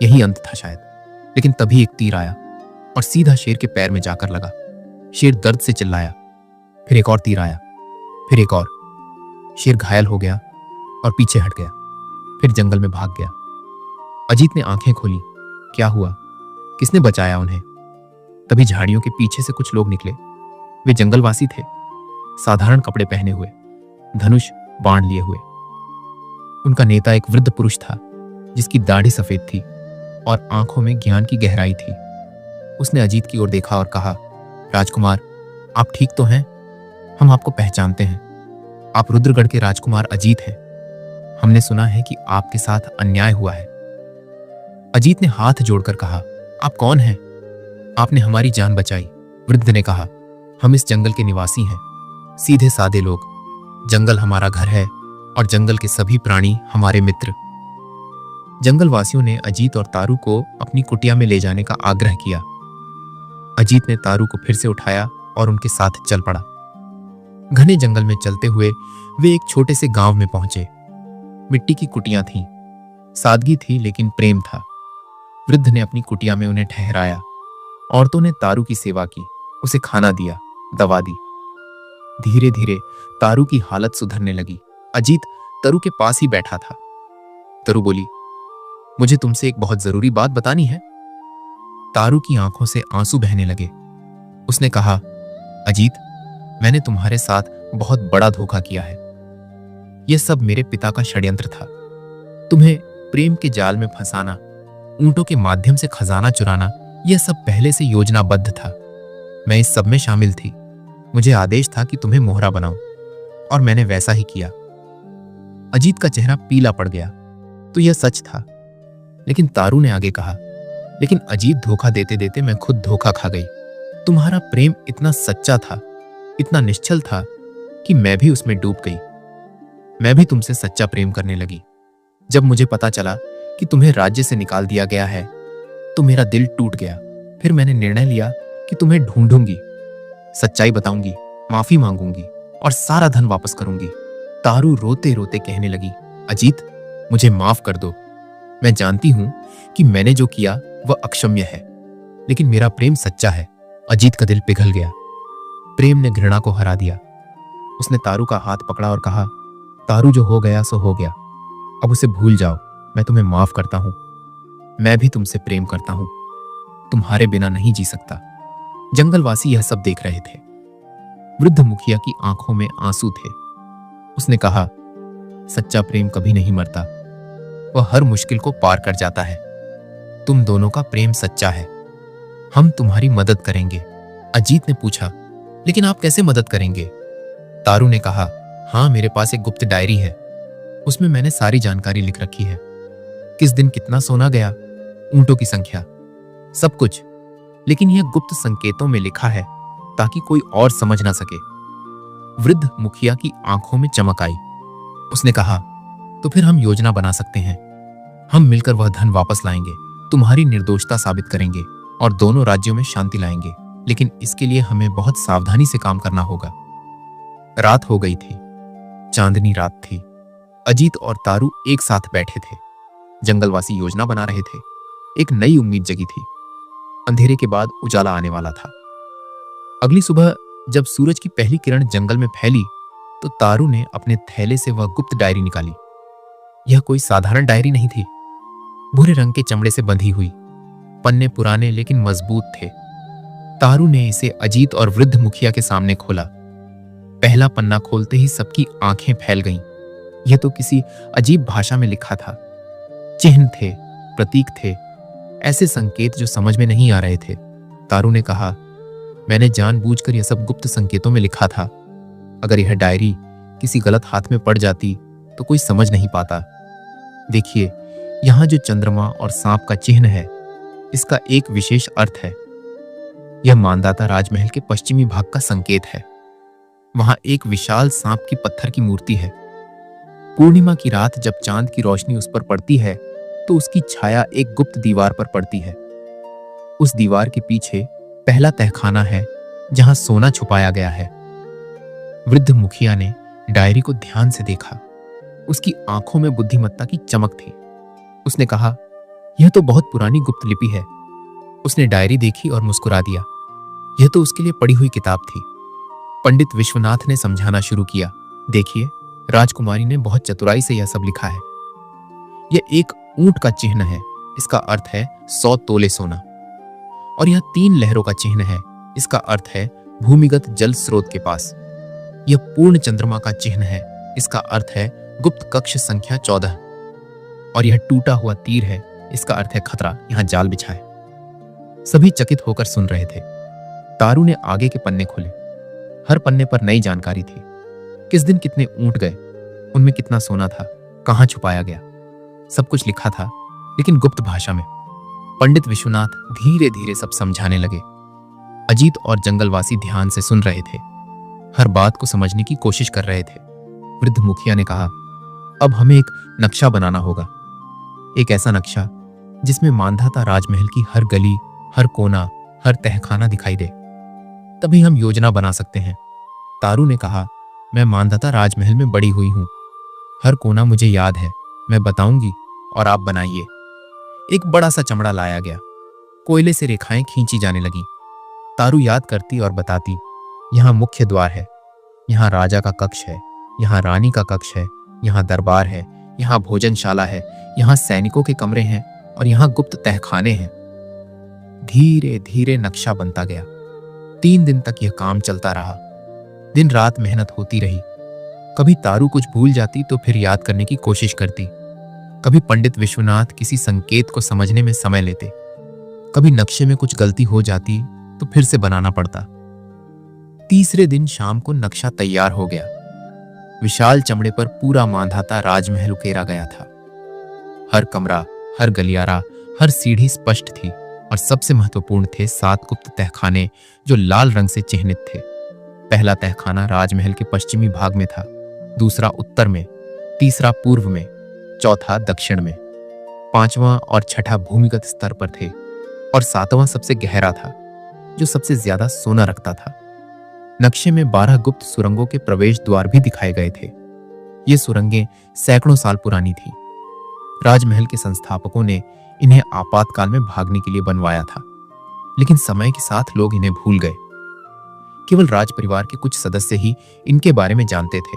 यही अंत था शायद। लेकिन तभी एक तीर आया और सीधा शेर के पैर में जाकर लगा। शेर दर्द से चिल्लाया। फिर एक और तीर आया, फिर एक और। शेर घायल हो गया और पीछे हट गया, फिर जंगल में भाग गया। अजीत ने आंखें खोली। क्या हुआ? किसने बचाया उन्हें? तभी झाड़ियों के पीछे से कुछ लोग निकले। वे जंगलवासी थे, साधारण कपड़े पहने हुए, धनुष बाण लिए हुए। उनका नेता एक वृद्ध पुरुष था जिसकी दाढ़ी सफेद थी और आंखों में ज्ञान की गहराई थी। उसने अजीत की ओर देखा और कहा, राजकुमार, आप ठीक तो हैं? हम आपको पहचानते हैं। आप रुद्रगढ़ के राजकुमार अजीत हैं। हमने सुना है कि आपके साथ अन्याय हुआ है। अजीत ने हाथ जोड़कर कहा, आप कौन हैं? आपने हमारी जान बचाई। वृद्ध ने कहा, हम इस जंगल के निवासी हैं, सीधे सादे लोग। जंगल हमारा घर है और जंगल के सभी प्राणी हमारे मित्र। जंगलवासियों ने अजीत और तारू को अपनी कुटिया में ले जाने का आग्रह किया। अजीत ने तारू को फिर से उठाया और उनके साथ चल पड़ा। घने जंगल में चलते हुए वे एक छोटे से गांव में पहुंचे। मिट्टी की कुटियां थीं। सादगी थी लेकिन प्रेम था। वृद्ध ने अपनी कुटिया में उन्हें ठहराया। औरतों ने तारू की सेवा की, उसे खाना दिया, दवा दी। धीरे धीरे तारू की हालत सुधरने लगी। अजीत तरु के पास ही बैठा था। तरु बोली, मुझे तुमसे एक बहुत जरूरी बात बतानी है। तारू की आंखों से आंसू बहने लगे। उसने कहा, अजीत, मैंने तुम्हारे साथ बहुत बड़ा धोखा किया है। यह सब मेरे पिता का षड्यंत्र था। तुम्हें प्रेम के जाल में फंसाना, ऊंटों के माध्यम से खजाना चुराना, यह सब पहले से योजनाबद्ध था। मैं इस सब में शामिल थी। मुझे आदेश था कि तुम्हें मोहरा बनाऊं और मैंने वैसा ही किया। अजीत का चेहरा पीला पड़ गया। तो यह सच था। लेकिन तारू ने आगे कहा, लेकिन अजीत, धोखा देते देते मैं खुद धोखा खा गई। तुम्हारा प्रेम इतना सच्चा था, इतना निश्चल था कि मैं भी उसमें डूब गई। मैं भी तुमसे सच्चा प्रेम करने लगी। जब मुझे पता चला कि तुम्हें राज्य से निकाल दिया गया है तो मेरा दिल टूट गया। फिर मैंने निर्णय लिया कि तुम्हें ढूंढूंगी, सच्चाई बताऊंगी, माफी मांगूंगी और सारा धन वापस करूंगी। तारू रोते रोते कहने लगी, अजीत, मुझे माफ कर दो। मैं जानती हूं कि मैंने जो किया वह अक्षम्य है, लेकिन मेरा प्रेम सच्चा है। अजीत का दिल पिघल गया। प्रेम ने घृणा को हरा दिया। उसने तारू का हाथ पकड़ा और कहा, तारू, जो हो गया सो हो गया। अब उसे भूल जाओ। मैं तुम्हें माफ करता हूं। मैं भी तुमसे प्रेम करता हूं, तुम्हारे बिना नहीं जी सकता। जंगलवासी यह सब देख रहे थे। वृद्ध मुखिया की आंखों में आंसू थे। उसने कहा, सच्चा प्रेम कभी नहीं मरता, वह हर मुश्किल को पार कर जाता है। तुम दोनों का प्रेम सच्चा है, हम तुम्हारी मदद करेंगे। अजीत ने पूछा, लेकिन आप कैसे मदद करेंगे? तारू ने कहा, हाँ, मेरे पास एक गुप्त डायरी है, उसमें मैंने सारी जानकारी लिख रखी है। किस दिन कितना सोना गया, ऊंटों की संख्या, सब कुछ। लेकिन यह गुप्त संकेतों में लिखा है ताकि कोई और समझ ना सके। वृद्ध मुखिया की आंखों में चमक आई। उसने कहा, तो फिर हम योजना बना सकते हैं। हम मिलकर वह धन वापस लाएंगे, तुम्हारी निर्दोषता साबित करेंगे और दोनों राज्यों में शांति लाएंगे। लेकिन इसके लिए हमें बहुत सावधानी से काम करना होगा। रात हो गई थी, चांदनी रात थी। अजीत और तारू एक साथ बैठे थे। जंगलवासी योजना बना रहे थे। एक नई उम्मीद जगी थी। अंधेरे के बाद उजाला आने वाला था। अगली सुबह जब सूरज की पहली किरण जंगल में फैली तो तारू ने अपने थैले से वह गुप्त डायरी निकाली। यह कोई साधारण डायरी नहीं थी। भूरे रंग के चमड़े से बंधी हुई, पन्ने पुराने लेकिन मजबूत थे। तारू ने इसे अजीत और वृद्ध मुखिया के सामने खोला। पहला पन्ना खोलते ही सबकी आंखें फैल गईं। यह तो किसी अजीब भाषा में लिखा था। चिन्ह थे, प्रतीक थे, ऐसे संकेत जो समझ में नहीं आ रहे थे। तारू ने कहा, मैंने जानबूझकर यह सब गुप्त संकेतों में लिखा था। अगर यह डायरी किसी गलत हाथ में पड़ जाती तो कोई समझ नहीं पाता। देखिए, यहां जो चंद्रमा और सांप का चिन्ह है, इसका एक विशेष अर्थ है। यह मानदाता राजमहल के पश्चिमी भाग का संकेत है। वहां एक विशाल सांप की पत्थर की मूर्ति है। पूर्णिमा की रात जब चांद की रोशनी उस पर पड़ती है तो उसकी छाया एक गुप्त दीवार पर पड़ती है। उस दीवार के पीछे पहला तहखाना है जहां सोना छुपाया गया है। वृद्ध मुखिया ने डायरी को ध्यान से देखा। उसकी आंखों में बुद्धिमत्ता की चमक थी। उसने कहा, यह तो बहुत पुरानी गुप्त लिपि है। उसने डायरी देखी और मुस्कुरा दिया। यह तो उसके लिए पढ़ी हुई किताब थी। पंडित विश्वनाथ ने समझाना शुरू किया, देखिए, राजकुमारी ने बहुत चतुराई से यह सब लिखा है। यह एक ऊंट का चिन्ह है, इसका अर्थ है 100 तोले सोना। और यह 3 लहरों का चिन्ह है, इसका अर्थ है भूमिगत जल स्रोत के पास। यह पूर्ण चंद्रमा का चिन्ह है, इसका अर्थ है गुप्त कक्ष संख्या 14। और यह टूटा हुआ तीर है, इसका अर्थ है खतरा, यहां जाल बिछा है। सभी चकित होकर सुन रहे थे। तारू ने आगे के पन्ने खोले। हर पन्ने पर नई जानकारी थी। किस दिन कितने ऊंट गए, उनमें कितना सोना था, कहां छुपाया गया, सब कुछ लिखा था, लेकिन गुप्त भाषा में। पंडित विश्वनाथ धीरे धीरे सब समझाने लगे। अजीत और जंगलवासी ध्यान से सुन रहे थे, हर बात को समझने की कोशिश कर रहे थे। वृद्ध मुखिया ने कहा, अब हमें एक नक्शा बनाना होगा, एक ऐसा नक्शा जिसमें मांधाता राजमहल की हर गली, हर कोना, हर तहखाना दिखाई दे। तभी हम योजना बना सकते हैं। तारू ने कहा, मैं मांधाता राजमहल में बड़ी हुई हूं, हर कोना मुझे याद है, मैं बताऊंगी और आप बनाइए। एक बड़ा सा चमड़ा लाया गया। कोयले से रेखाएं खींची जाने लगी। तारू याद करती और बताती, यहाँ मुख्य द्वार है, यहाँ राजा का कक्ष है, यहाँ रानी का कक्ष है, यहाँ दरबार है, यहाँ भोजनशाला है, यहाँ सैनिकों के कमरे हैं और यहाँ गुप्त तहखाने हैं। धीरे धीरे नक्शा बनता गया। 3 दिन तक यह काम चलता रहा। दिन रात मेहनत होती रही। कभी तारू कुछ भूल जाती तो फिर याद करने की कोशिश करती। कभी पंडित विश्वनाथ किसी संकेत को समझने में समय लेते। कभी नक्शे में कुछ गलती हो जाती तो फिर से बनाना पड़ता। तीसरे दिन शाम को नक्शा तैयार हो गया। विशाल चमड़े पर पूरा मांधाता राजमहल उकेरा गया था। हर कमरा, हर गलियारा, हर सीढ़ी स्पष्ट थी और सबसे महत्वपूर्ण थे 7 गुप्त तहखाने जो लाल रंग से चिह्नित थे। पहला तहखाना राजमहल के पश्चिमी भाग में था, दूसरा उत्तर में, तीसरा पूर्व में, चौथा दक्षिण में, 5वां और 6ठा भूमिगत स्तर पर थे और 7वां सबसे गहरा था, जो सबसे ज्यादा सोना रखता था। नक्शे में 12 गुप्त सुरंगों के प्रवेश द्वार भी दिखाए गए थे। ये सुरंगें सैकड़ों साल पुरानी थी। राजमहल के संस्थापकों ने इन्हें आपातकाल में भागने के लिए बनवाया था, लेकिन समय के साथ लोग इन्हें भूल गए। केवल राज परिवार के कुछ सदस्य ही इनके बारे में जानते थे।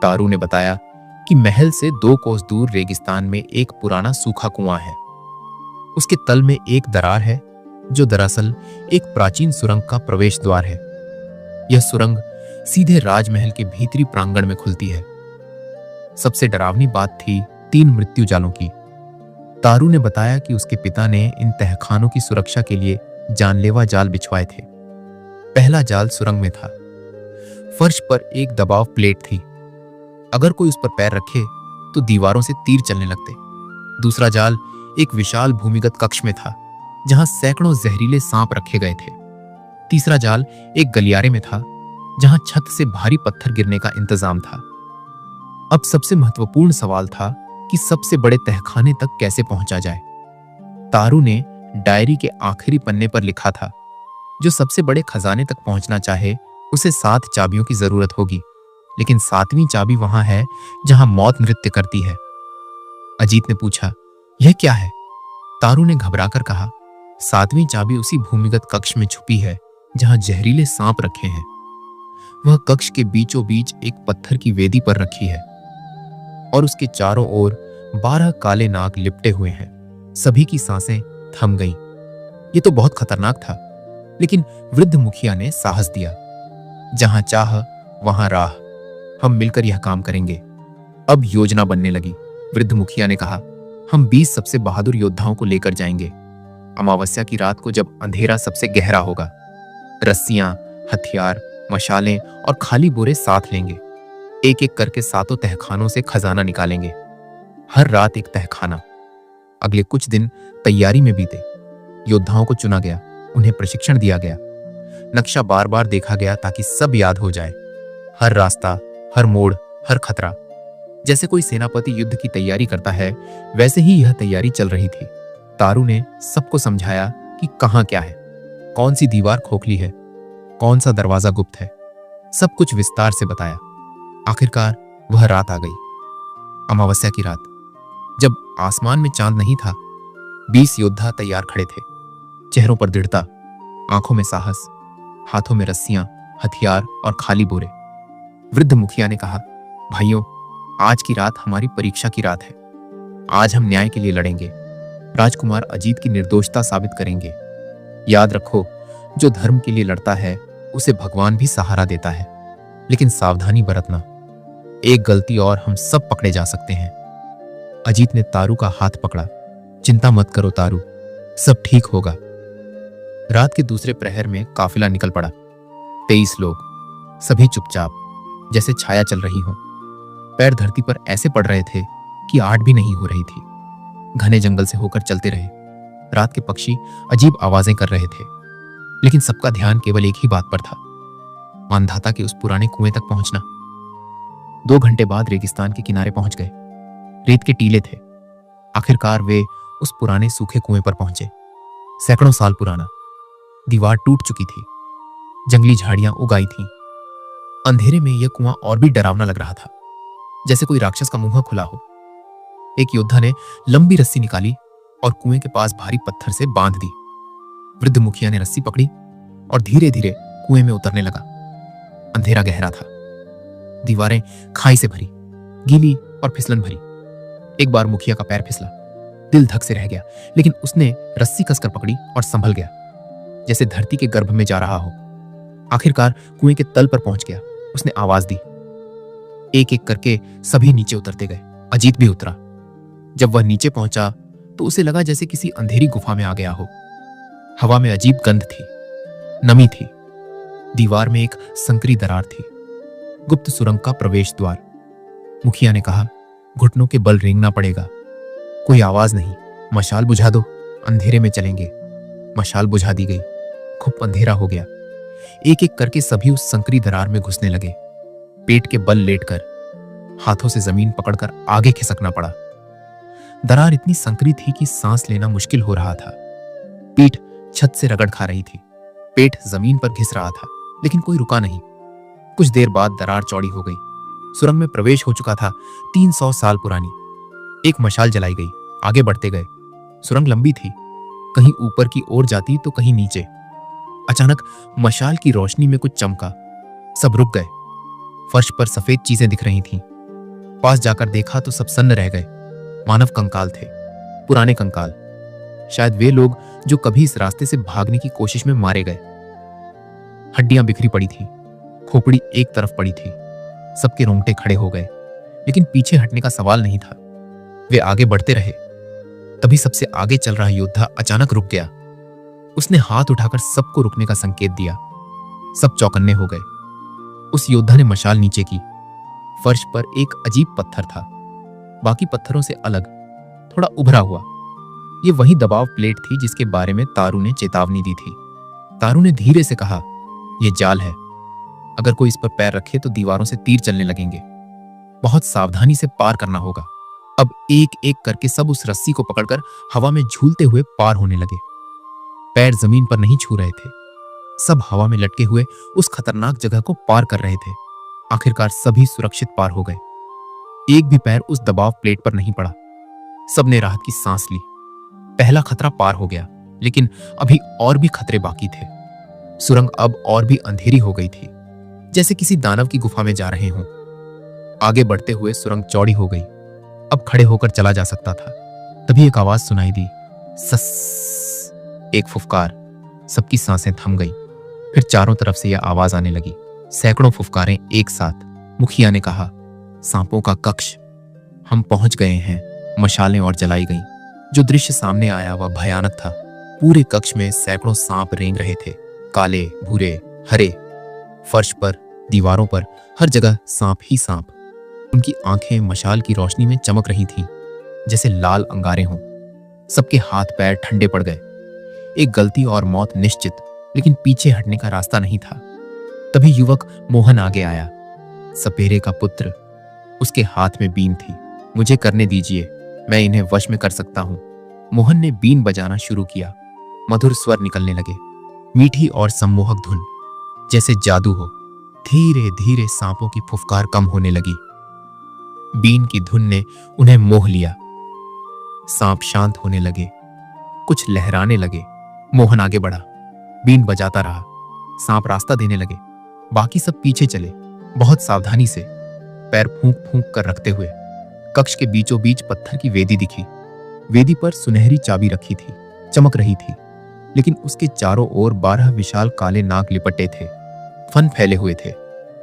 तारू ने बताया कि महल से 2 कोस दूर रेगिस्तान में एक पुराना सूखा कुआं है। उसके तल में एक दरार है जो दरअसल एक प्राचीन सुरंग का प्रवेश द्वार है। यह सुरंग सीधे राजमहल के भीतरी प्रांगण में खुलती है। सबसे डरावनी बात थी 3 मृत्यु जालों की। तारू ने बताया कि उसके पिता ने इन तहखानों की सुरक्षा के लिए जानलेवा जाल बिछवाए थे। पहला जाल सुरंग में था। फर्श पर एक दबाव प्लेट थी। अगर कोई उस पर पैर रखे तो दीवारों से तीर चलने लगते। दूसरा जाल एक विशाल भूमिगत कक्ष में था जहां सैकड़ों जहरीले सांप रखे गए थे। तीसरा जाल एक गलियारे में था जहां छत से भारी पत्थर गिरने का इंतजाम था। अब सबसे महत्वपूर्ण सवाल था कि सबसे बड़े तहखाने तक कैसे पहुंचा जाए। तारू ने डायरी के आखिरी पन्ने पर लिखा था, जो सबसे बड़े खजाने तक पहुंचना चाहे उसे 7 चाबियों की जरूरत होगी, लेकिन 7वीं चाबी वहां है जहां मौत नृत्य करती है। अजीत ने पूछा, यह क्या है? तारू ने घबराकर कहा, 7वीं चाबी उसी भूमिगत कक्ष में छुपी है जहां जहरीले सांप रखे हैं। वह कक्ष के बीचों बीच एक पत्थर की वेदी पर रखी है और उसके चारों ओर 12 काले नाग लिपटे हुए हैं। सभी की सांसें थम गईं। ये तो बहुत खतरनाक था, लेकिन वृद्ध मुखिया ने साहस दिया। जहां चाह वहां राह, हम मिलकर यह काम करेंगे। अब योजना बनने लगी। वृद्ध मुखिया ने कहा, हम 20 सबसे बहादुर योद्धाओं को लेकर जाएंगे। अमावस्या की रात को जब अंधेरा सबसे गहरा होगा, रस्सियां, हथियार, मशालें और खाली बोरे साथ लेंगे। एक एक करके 7 तहखानों से खजाना निकालेंगे। हर रात एक तहखाना। अगले कुछ दिन तैयारी में बीते। योद्धाओं को चुना गया, उन्हें प्रशिक्षण दिया गया। नक्शा बार बार देखा गया ताकि सब याद हो जाए। हर रास्ता, हर मोड़, हर खतरा। जैसे कोई सेनापति युद्ध की तैयारी करता है, वैसे ही यह तैयारी चल रही थी। तारू ने सबको समझाया कि कहां क्या है, कौन सी दीवार खोखली है, कौन सा दरवाजा गुप्त है। सब कुछ विस्तार से बताया। आखिरकार वह रात आ गई, अमावस्या की रात। जब आसमान में चांद नहीं था, 20 योद्धा तैयार खड़े थे। चेहरों पर दृढ़ता, आंखों में साहस, हाथों में रस्सियां, हथियार और खाली बोरे। वृद्ध मुखिया ने कहा, भाइयों, आज की रात हमारी परीक्षा की रात है। आज हम न्याय के लिए लड़ेंगे। राजकुमार अजीत की निर्दोषता साबित करेंगे। याद रखो, जो धर्म के लिए लड़ता है उसे भगवान भी सहारा देता है। लेकिन सावधानी बरतना, एक गलती और हम सब पकड़े जा सकते हैं। अजीत ने तारू का हाथ पकड़ा। चिंता मत करो तारू, सब ठीक होगा। रात के दूसरे प्रहर में काफिला निकल पड़ा। 23 लोग, सभी चुपचाप, जैसे छाया चल रही हो। पैर धरती पर ऐसे पड़ रहे थे कि आड़ भी नहीं हो रही थी। घने जंगल से होकर चलते रहे। रात के पक्षी अजीब आवाजें कर रहे थे, लेकिन सबका ध्यान केवल एक ही बात पर था, मानधाता के उस पुराने कुएं तक पहुंचना। 2 घंटे बाद रेगिस्तान के किनारे पहुंच गए। रेत के टीले थे। आखिरकार वे उस पुराने सूखे कुएं पर पहुंचे। सैकड़ों साल पुराना। दीवार टूट चुकी थी, जंगली झाड़ियां उगाई थीं। अंधेरे में यह कुआं और भी डरावना लग रहा था, जैसे कोई राक्षस का मुंह खुला हो। एक योद्धा ने लंबी रस्सी निकाली और कुएं के पास भारी पत्थर से बांध दी। वृद्ध मुखिया ने रस्सी पकड़ी और धीरे धीरे कुएं में उतरने लगा। अंधेरा गहरा था, दीवारें खाई से भरी, गीली और फिसलन भरी। एक बार मुखिया का पैर फिसला, दिल धक से रह गया, लेकिन उसने रस्सी कसकर पकड़ी और संभल गया, जैसे धरती के गर्भ में जा रहा हो। आखिरकार कुएं के तल पर पहुंच गया। उसने आवाज दी। एक एक करके सभी नीचे उतरते गए। अजीत भी उतरा। जब वह नीचे पहुंचा तो उसे लगा जैसे किसी अंधेरी गुफा में आ गया हो। हवा में अजीब गंध थी, नमी थी। दीवार में एक संकरी दरार थी, गुप्त सुरंग का प्रवेश द्वार। मुखिया ने कहा, घुटनों के बल रेंगना पड़ेगा। कोई आवाज नहीं। मशाल बुझा दो, अंधेरे में चलेंगे। मशाल बुझा दी गई। खूब अंधेरा हो गया। एक एक करके सभी उस संकरी दरार में घुसने लगे। पेट के बल लेटकर, हाथों से जमीन पकड़कर आगे खिसकना पड़ा। दरार इतनी संकरी थी कि सांस लेना मुश्किल हो रहा था। पीठ छत से रगड़ खा रही थी। पेट जमीन पर घिस रहा था, लेकिन कोई रुका नहीं। कुछ देर बाद दरार चौड़ी हो गई। सुरंग में प्रवेश हो चुका था, 300 साल पुरानी। एक मशाल जलाई गई। आगे बढ़ते गए। सुरंग लंबी थी, कहीं ऊपर की ओर जाती तो कहीं नीचे। अचानक मशाल की रोशनी में कुछ चमका। सब रुक गए। फर्श पर सफेद चीजें दिख रही थीं। पास जाकर देखा तो सब सन्न रह गए। मानव कंकाल थे, पुराने कंकाल। शायद वे लोग जो कभी इस रास्ते से भागने की कोशिश में मारे गए। हड्डियां बिखरी पड़ी थी, खोपड़ी एक तरफ पड़ी थी। सबके रोंगटे खड़े हो गए, लेकिन पीछे हटने का सवाल नहीं था। वे आगे बढ़ते रहे। तभी सबसे आगे चल रहा योद्धा अचानक रुक गया। उसने हाथ उठाकर सबको रुकने का संकेत दिया। सब चौकन्ने हो गए। उस योद्धा ने मशाल नीचे की। फर्श पर एक अजीब पत्थर था, बाकी पत्थरों से अलग, थोड़ा उभरा हुआ। ये वही दबाव प्लेट थी जिसके बारे में तारू ने चेतावनी दी थी। तारू ने धीरे से कहा, यह जाल है। अगर कोई इस पर पैर रखे तो दीवारों से तीर चलने लगेंगे। बहुत सावधानी से पार करना होगा। अब एक एक करके सब उस रस्सी को पकड़कर हवा में झूलते हुए पार होने लगे। पैर जमीन पर नहीं छू रहे थे। सब हवा में लटके हुए उस खतरनाक जगह को पार कर रहे थे। आखिरकार सभी सुरक्षित पार हो गए। एक भी पैर उस दबाव प्लेट पर नहीं पड़ा। सबने राहत की सांस ली। पहला खतरा पार हो गया, लेकिन अभी और भी खतरे बाकी थे। सुरंग अब और भी अंधेरी हो गई थी, जैसे किसी दानव की गुफा में जा रहे हों। आगे बढ़ते हुए सुरंग चौड़ी हो गई। अब खड़े होकर चला जा सकता था। तभी एक आवाज सुनाई दी, सस। एक फुफकार। सबकी सांसें थम गई। फिर चारों तरफ से यह आवाज आने लगी, सैकड़ों फुफकारें एक साथ। मुखिया ने कहा, सांपों का कक्ष। हम पहुंच गए हैं। मशालें और जलाई गईं। जो दृश्य सामने आया वह भयानक था। पूरे कक्ष में सैकड़ों सांप रेंग रहे थे, काले, भूरे, हरे। फर्श पर, दीवारों पर, हर जगह सांप ही सांप। उनकी आंखें मशाल की रोशनी में चमक रही थीं, जैसे लाल अंगारे हों। सबके हाथ पैर ठंडे पड़ गए। एक गलती और मौत निश्चित, लेकिन पीछे हटने का रास्ता नहीं था। तभी युवक मोहन आगे आया, सपेरे का पुत्र। उसके हाथ में बीन थी। मुझे करने दीजिए, मैं इन्हें वश में कर सकता हूं। मोहन ने बीन बजाना शुरू किया। मधुर स्वर निकलने लगे, मीठी और सम्मोहक धुन, जैसे जादू हो। धीरे धीरे सांपों की फुफकार कम होने लगी। बीन की धुन ने उन्हें मोह लिया। सांप शांत होने लगे, कुछ लहराने लगे। मोहन आगे बढ़ा, बीन बजाता रहा। सांप रास्ता देने लगे। बाकी सब पीछे चले, बहुत सावधानी से, पैर फूंक फूंक कर रखते हुए। कक्ष के बीचों बीच पत्थर की वेदी दिखी। वेदी पर सुनहरी चाबी रखी थी, चमक रही थी, लेकिन उसके चारों ओर 12 विशाल काले नाग लिपटे थे। फन फैले हुए थे,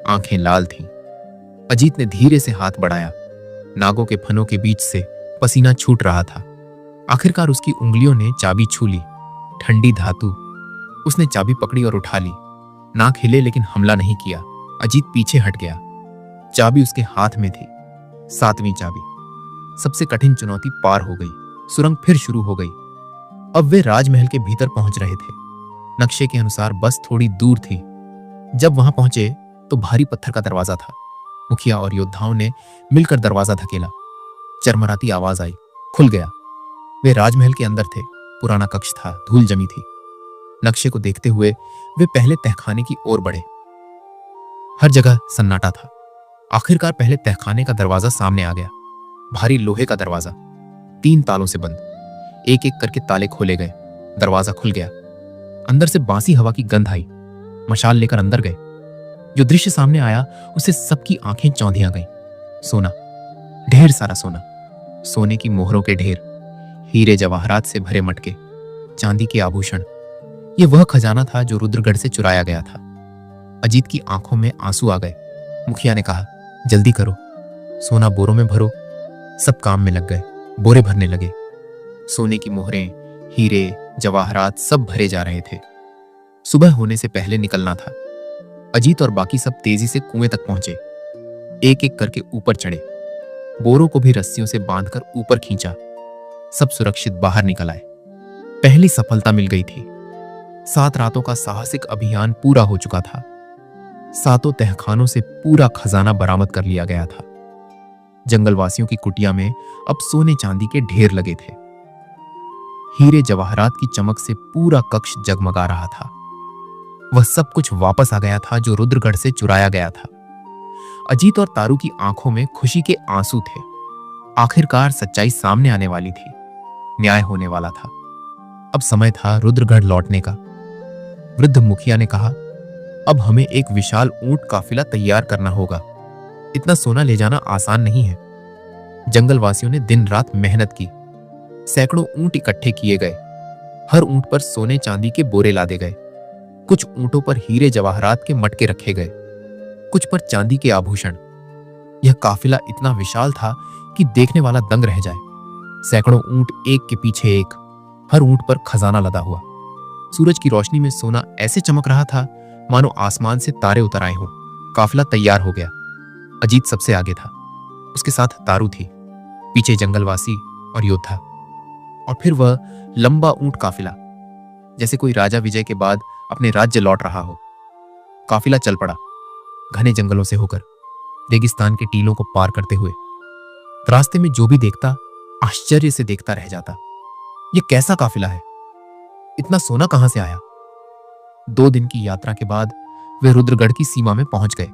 आंखें लाल थीं। अजीत ने धीरे से हाथ बढ़ाया। नागों के फनों के बीच से पसीना छूट रहा था। आखिरकार उसकी उंगलियों ने चाबी छू ली। ठंडी धातु। उसने चाबी पकड़ी और उठा ली। नाक हिले लेकिन हमला नहीं किया। अजीत पीछे हट गया। चाबी उसके हाथ में थी, 7वीं चाबी। सबसे कठिन चुनौती पार हो गई। सुरंग फिर शुरू हो गई। अब वे राजमहल के भीतर पहुंच रहे थे। नक्शे के अनुसार बस थोड़ी दूर थी। जब वहां पहुंचे तो भारी पत्थर का दरवाजा था। मुखिया और योद्धाओं ने मिलकर दरवाजा धकेला। चरमराती आवाज आई, खुल गया। वे राजमहल के अंदर थे। पुराना कक्ष था, धूल जमी थी। नक्शे को देखते हुए वे पहले तहखाने की ओर बढ़े। हर जगह सन्नाटा था। आखिरकार पहले तहखाने का दरवाजा सामने आ गया। भारी लोहे का दरवाजा, 3 तालों से बंद। एक एक करके ताले खोले गए। दरवाजा खुल गया। अंदर से बासी हवा की गंध आई। मशाल लेकर अंदर गए। जो दृश्य सामने आया उससे सबकी आंखें चौंधियां गईं। सोना, ढेर सारा सोना। सोने की मोहरों के ढेर, हीरे जवाहरात से भरे मटके, चांदी के आभूषण। यह वह खजाना था जो रुद्रगढ़ से चुराया गया था। अजीत की आंखों में आंसू आ गए। मुखिया ने कहा, जल्दी करो, सोना बोरों में भरो। सब काम में लग गए। बोरे भरने लगे। सोने की मोहरें, हीरे, जवाहरात सब भरे जा रहे थे। सुबह होने से पहले निकलना था। अजीत और बाकी सब तेजी से कुएं तक पहुंचे। एक एक करके ऊपर चढ़े। बोरों को भी रस्सियों से बांधकर ऊपर खींचा। सब सुरक्षित बाहर निकल आए। पहली सफलता मिल गई थी। 7 रातों का साहसिक अभियान पूरा हो चुका था। 7 तहखानों से पूरा खजाना बरामद कर लिया गया था। जंगलवासियों की कुटिया में अब सोने चांदी के ढेर लगे थे। हीरे जवाहरात की चमक से पूरा कक्ष जगमगा रहा था। वह सब कुछ वापस आ गया था जो रुद्रगढ़ से चुराया गया था। अजीत और तारू की आंखों में खुशी के आंसू थे। आखिरकार सच्चाई सामने आने वाली थी। न्याय होने वाला था। अब समय था रुद्रगढ़ लौटने का। वृद्ध मुखिया ने कहा, अब हमें एक विशाल ऊंट काफिला तैयार करना होगा। इतना सोना ले जाना आसान नहीं है। जंगलवासियों ने दिन रात मेहनत की। सैकड़ों ऊंट इकट्ठे किए गए। हर ऊंट पर सोने चांदी के बोरे लादे गए। कुछ ऊंटों पर हीरे जवाहरात के मटके रखे गए, कुछ पर चांदी के आभूषण। यह काफिला इतना विशाल था कि देखने वाला दंग रह जाए। सैकड़ों ऊंट एक के पीछे एक, हर ऊंट पर खजाना लदा हुआ। सूरज की रोशनी में सोना ऐसे चमक रहा था मानो आसमान से तारे उतर आए हों। काफिला तैयार हो गया। अजीत सबसे आगे था, उसके साथ तारू थी, पीछे जंगलवासी और योद्धा, और फिर वह लंबा ऊंट काफिला, जैसे कोई राजा विजय के बाद अपने राज्य लौट रहा हो। काफिला चल पड़ा, घने जंगलों से होकर, रेगिस्तान के टीलों को पार करते हुए। रास्ते में जो भी देखता आश्चर्य से देखता रह जाता। यह कैसा काफिला है? इतना सोना कहां से आया? 2 दिन की यात्रा के बाद वे रुद्रगढ़ की सीमा में पहुंच गए।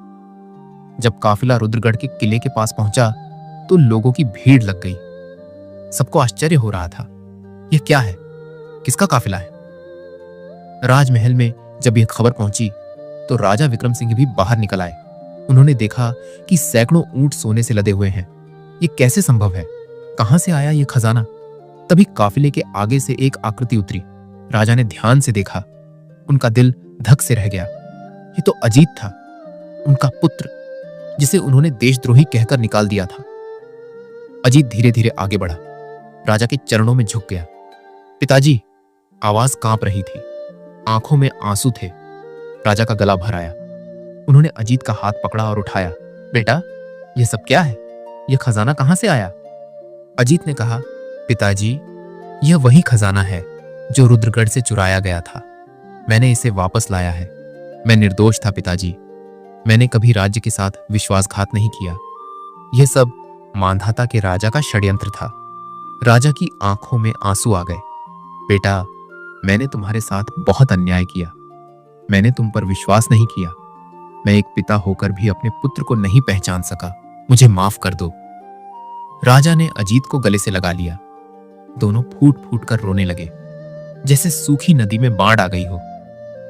जब काफिला रुद्रगढ़ के किले के पास पहुंचा तो लोगों की भीड़ लग गई। सबको आश्चर्य हो रहा था, यह क्या है? किसका काफिला है? राजमहल में जब यह खबर पहुंची तो राजा विक्रम सिंह भी बाहर निकल आए। उन्होंने देखा कि सैकड़ों ऊंट सोने से लदे हुए हैं। यह कैसे संभव है? कहां से आया यह खजाना? तभी काफिले के आगे से एक आकृति उतरी। राजा ने ध्यान से देखा, उनका दिल धक से रह गया। ये तो अजीत था, उनका पुत्र, जिसे उन्होंने देशद्रोही कहकर निकाल दिया था। अजीत धीरे धीरे आगे बढ़ा, राजा के चरणों में झुक गया। पिताजी! आवाज कांप रही थी, आंखों में आंसू थे। राजा का गला भर आया। उन्होंने अजीत का हाथ पकड़ा और उठाया। बेटा, यह सब क्या है? यह खजाना कहां से आया? अजीत ने कहा, पिताजी, यह वही खजाना है जो रुद्रगढ़ से चुराया गया था। मैंने इसे वापस लाया है। मैं निर्दोष था पिताजी। मैंने कभी राज्य के साथ विश्वासघात नहीं किया। यह सब मांधाता के राजा का षड्यंत्र था। राजा की आंखों में आंसू आ गए। बेटा, मैंने तुम्हारे साथ बहुत अन्याय किया। मैंने तुम पर विश्वास नहीं किया। मैं एक पिता होकर भी अपने पुत्र को नहीं पहचान सका। मुझे माफ कर दो। राजा ने अजीत को गले से लगा लिया। दोनों फूट फूट कर रोने लगे, जैसे सूखी नदी में बाढ़ आ गई हो,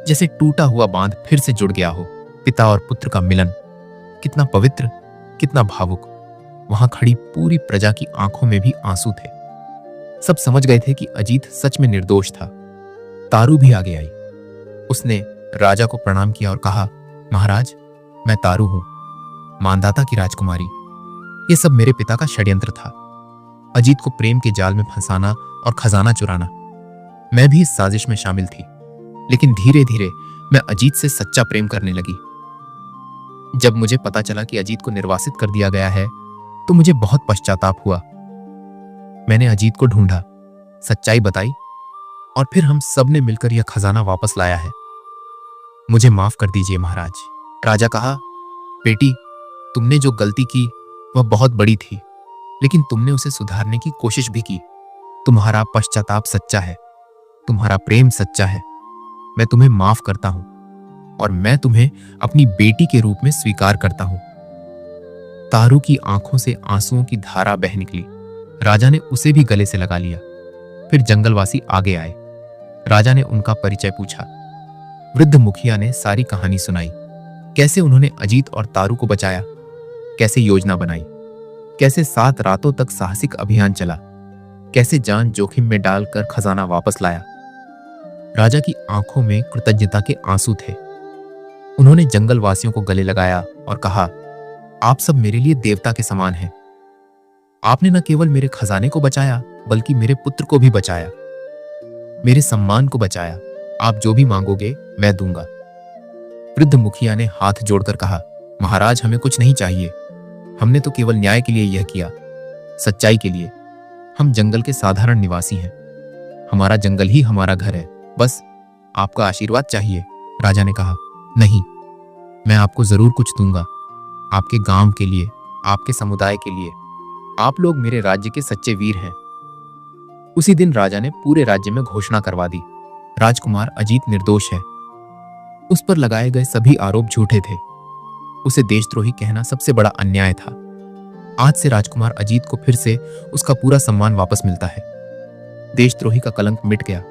जैसे टूटा हुआ बांध फिर से जुड़ गया हो। पिता और पुत्र का मिलन, कितना पवित्र, कितना भावुक। वहां खड़ी पूरी प्रजा की आंखों में भी आंसू थे। सब समझ गए थे कि अजीत सच में निर्दोष था। तारू भी आगे आई। उसने राजा को प्रणाम किया और कहा, महाराज, मैं तारू हूं, मांधाता की राजकुमारी। यह सब मेरे पिता का षड्यंत्र था, अजीत को प्रेम के जाल में फंसाना और खजाना चुराना। मैं भी इस साजिश में शामिल थी, लेकिन धीरे धीरे मैं अजीत से सच्चा प्रेम करने लगी। जब मुझे पता चला कि अजीत को निर्वासित कर दिया गया है तो मुझे बहुत पश्चाताप हुआ। मैंने अजीत को ढूंढा, सच्चाई बताई, और फिर हम सब ने मिलकर यह खजाना वापस लाया है। मुझे माफ कर दीजिए महाराज। राजा कहा, बेटी, तुमने जो गलती की वह बहुत बड़ी थी, लेकिन तुमने उसे सुधारने की कोशिश भी की। तुम्हारा पश्चाताप सच्चा है, तुम्हारा प्रेम सच्चा है। मैं तुम्हें माफ करता हूं और मैं तुम्हें अपनी बेटी के रूप में स्वीकार करता हूं। तारू की आंखों से आंसुओं की धारा बह निकली। राजा ने उसे भी गले से लगा लिया। फिर जंगलवासी आगे आए। राजा ने उनका परिचय पूछा। वृद्ध मुखिया ने सारी कहानी सुनाई, कैसे उन्होंने अजीत और तारू को बचाया, कैसे योजना बनाई, कैसे 7 रातों तक साहसिक अभियान चला, कैसे जान जोखिम में डालकर खजाना वापस लाया। राजा की आंखों में कृतज्ञता के आंसू थे। उन्होंने जंगलवासियों को गले लगाया और कहा, आप सब मेरे लिए देवता के समान हैं। आपने न केवल मेरे खजाने को बचाया, बल्कि मेरे पुत्र को भी बचाया, मेरे सम्मान को बचाया। आप जो भी मांगोगे मैं दूंगा। वृद्ध मुखिया ने हाथ जोड़कर कहा, महाराज, हमें कुछ नहीं चाहिए। हमने तो केवल न्याय के लिए यह किया, सच्चाई के लिए। हम जंगल के साधारण निवासी हैं। हमारा जंगल ही हमारा घर है। बस आपका आशीर्वाद चाहिए। राजा ने कहा, नहीं, मैं आपको जरूर कुछ दूंगा, आपके गांव के लिए, आपके समुदाय के लिए। आप लोग मेरे राज्य के सच्चे वीर हैं। उसी दिन राजा ने पूरे राज्य में घोषणा करवा दी, राजकुमार अजीत निर्दोष है। उस पर लगाए गए सभी आरोप झूठे थे। उसे देशद्रोही कहना सबसे बड़ा अन्याय था। आज से राजकुमार अजीत को फिर से उसका पूरा सम्मान वापस मिलता है। देशद्रोही का कलंक मिट गया।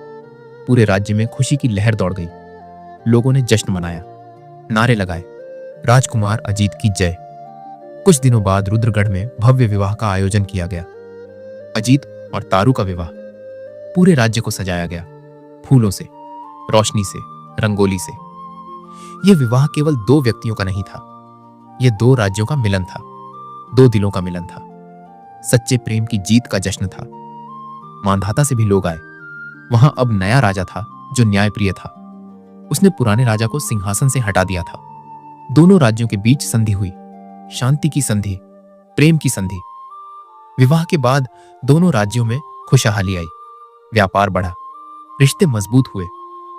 पूरे राज्य में खुशी की लहर दौड़ गई। लोगों ने जश्न मनाया, नारे लगाए, राजकुमार अजीत की जय। कुछ दिनों बाद रुद्रगढ़ में भव्य विवाह का आयोजन किया गया। अजीत और तारू का विवाह। पूरे राज्य को सजाया गया। फूलों से, रोशनी से, रंगोली से। यह विवाह केवल दो व्यक्तियों का नहीं था, यह दो राज्यों का मिलन था, दो दिलों का मिलन था, सच्चे प्रेम की जीत का जश्न था। मांधाता से भी लोग आए। वहां अब नया राजा था जो न्यायप्रिय था। उसने पुराने राजा को सिंहासन से हटा दिया था। दोनों राज्यों के बीच संधि हुई, शांति की संधि, प्रेम की संधि। विवाह के बाद दोनों राज्यों में खुशहाली आई, व्यापार बढ़ा, रिश्ते मजबूत हुए,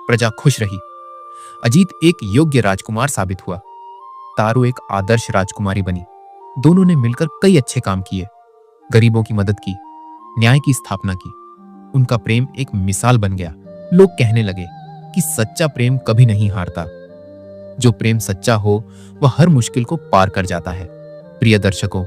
प्रजा खुश रही। अजीत एक योग्य राजकुमार साबित हुआ, तारू एक आदर्श राजकुमारी बनी। दोनों ने मिलकर कई अच्छे काम किए, गरीबों की मदद की, न्याय की स्थापना की। उनका प्रेम एक मिसाल बन गया। लोग कहने लगे कि सच्चा प्रेम कभी नहीं हारता। जो प्रेम सच्चा हो वह हर मुश्किल को पार कर जाता है। प्रिय दर्शकों,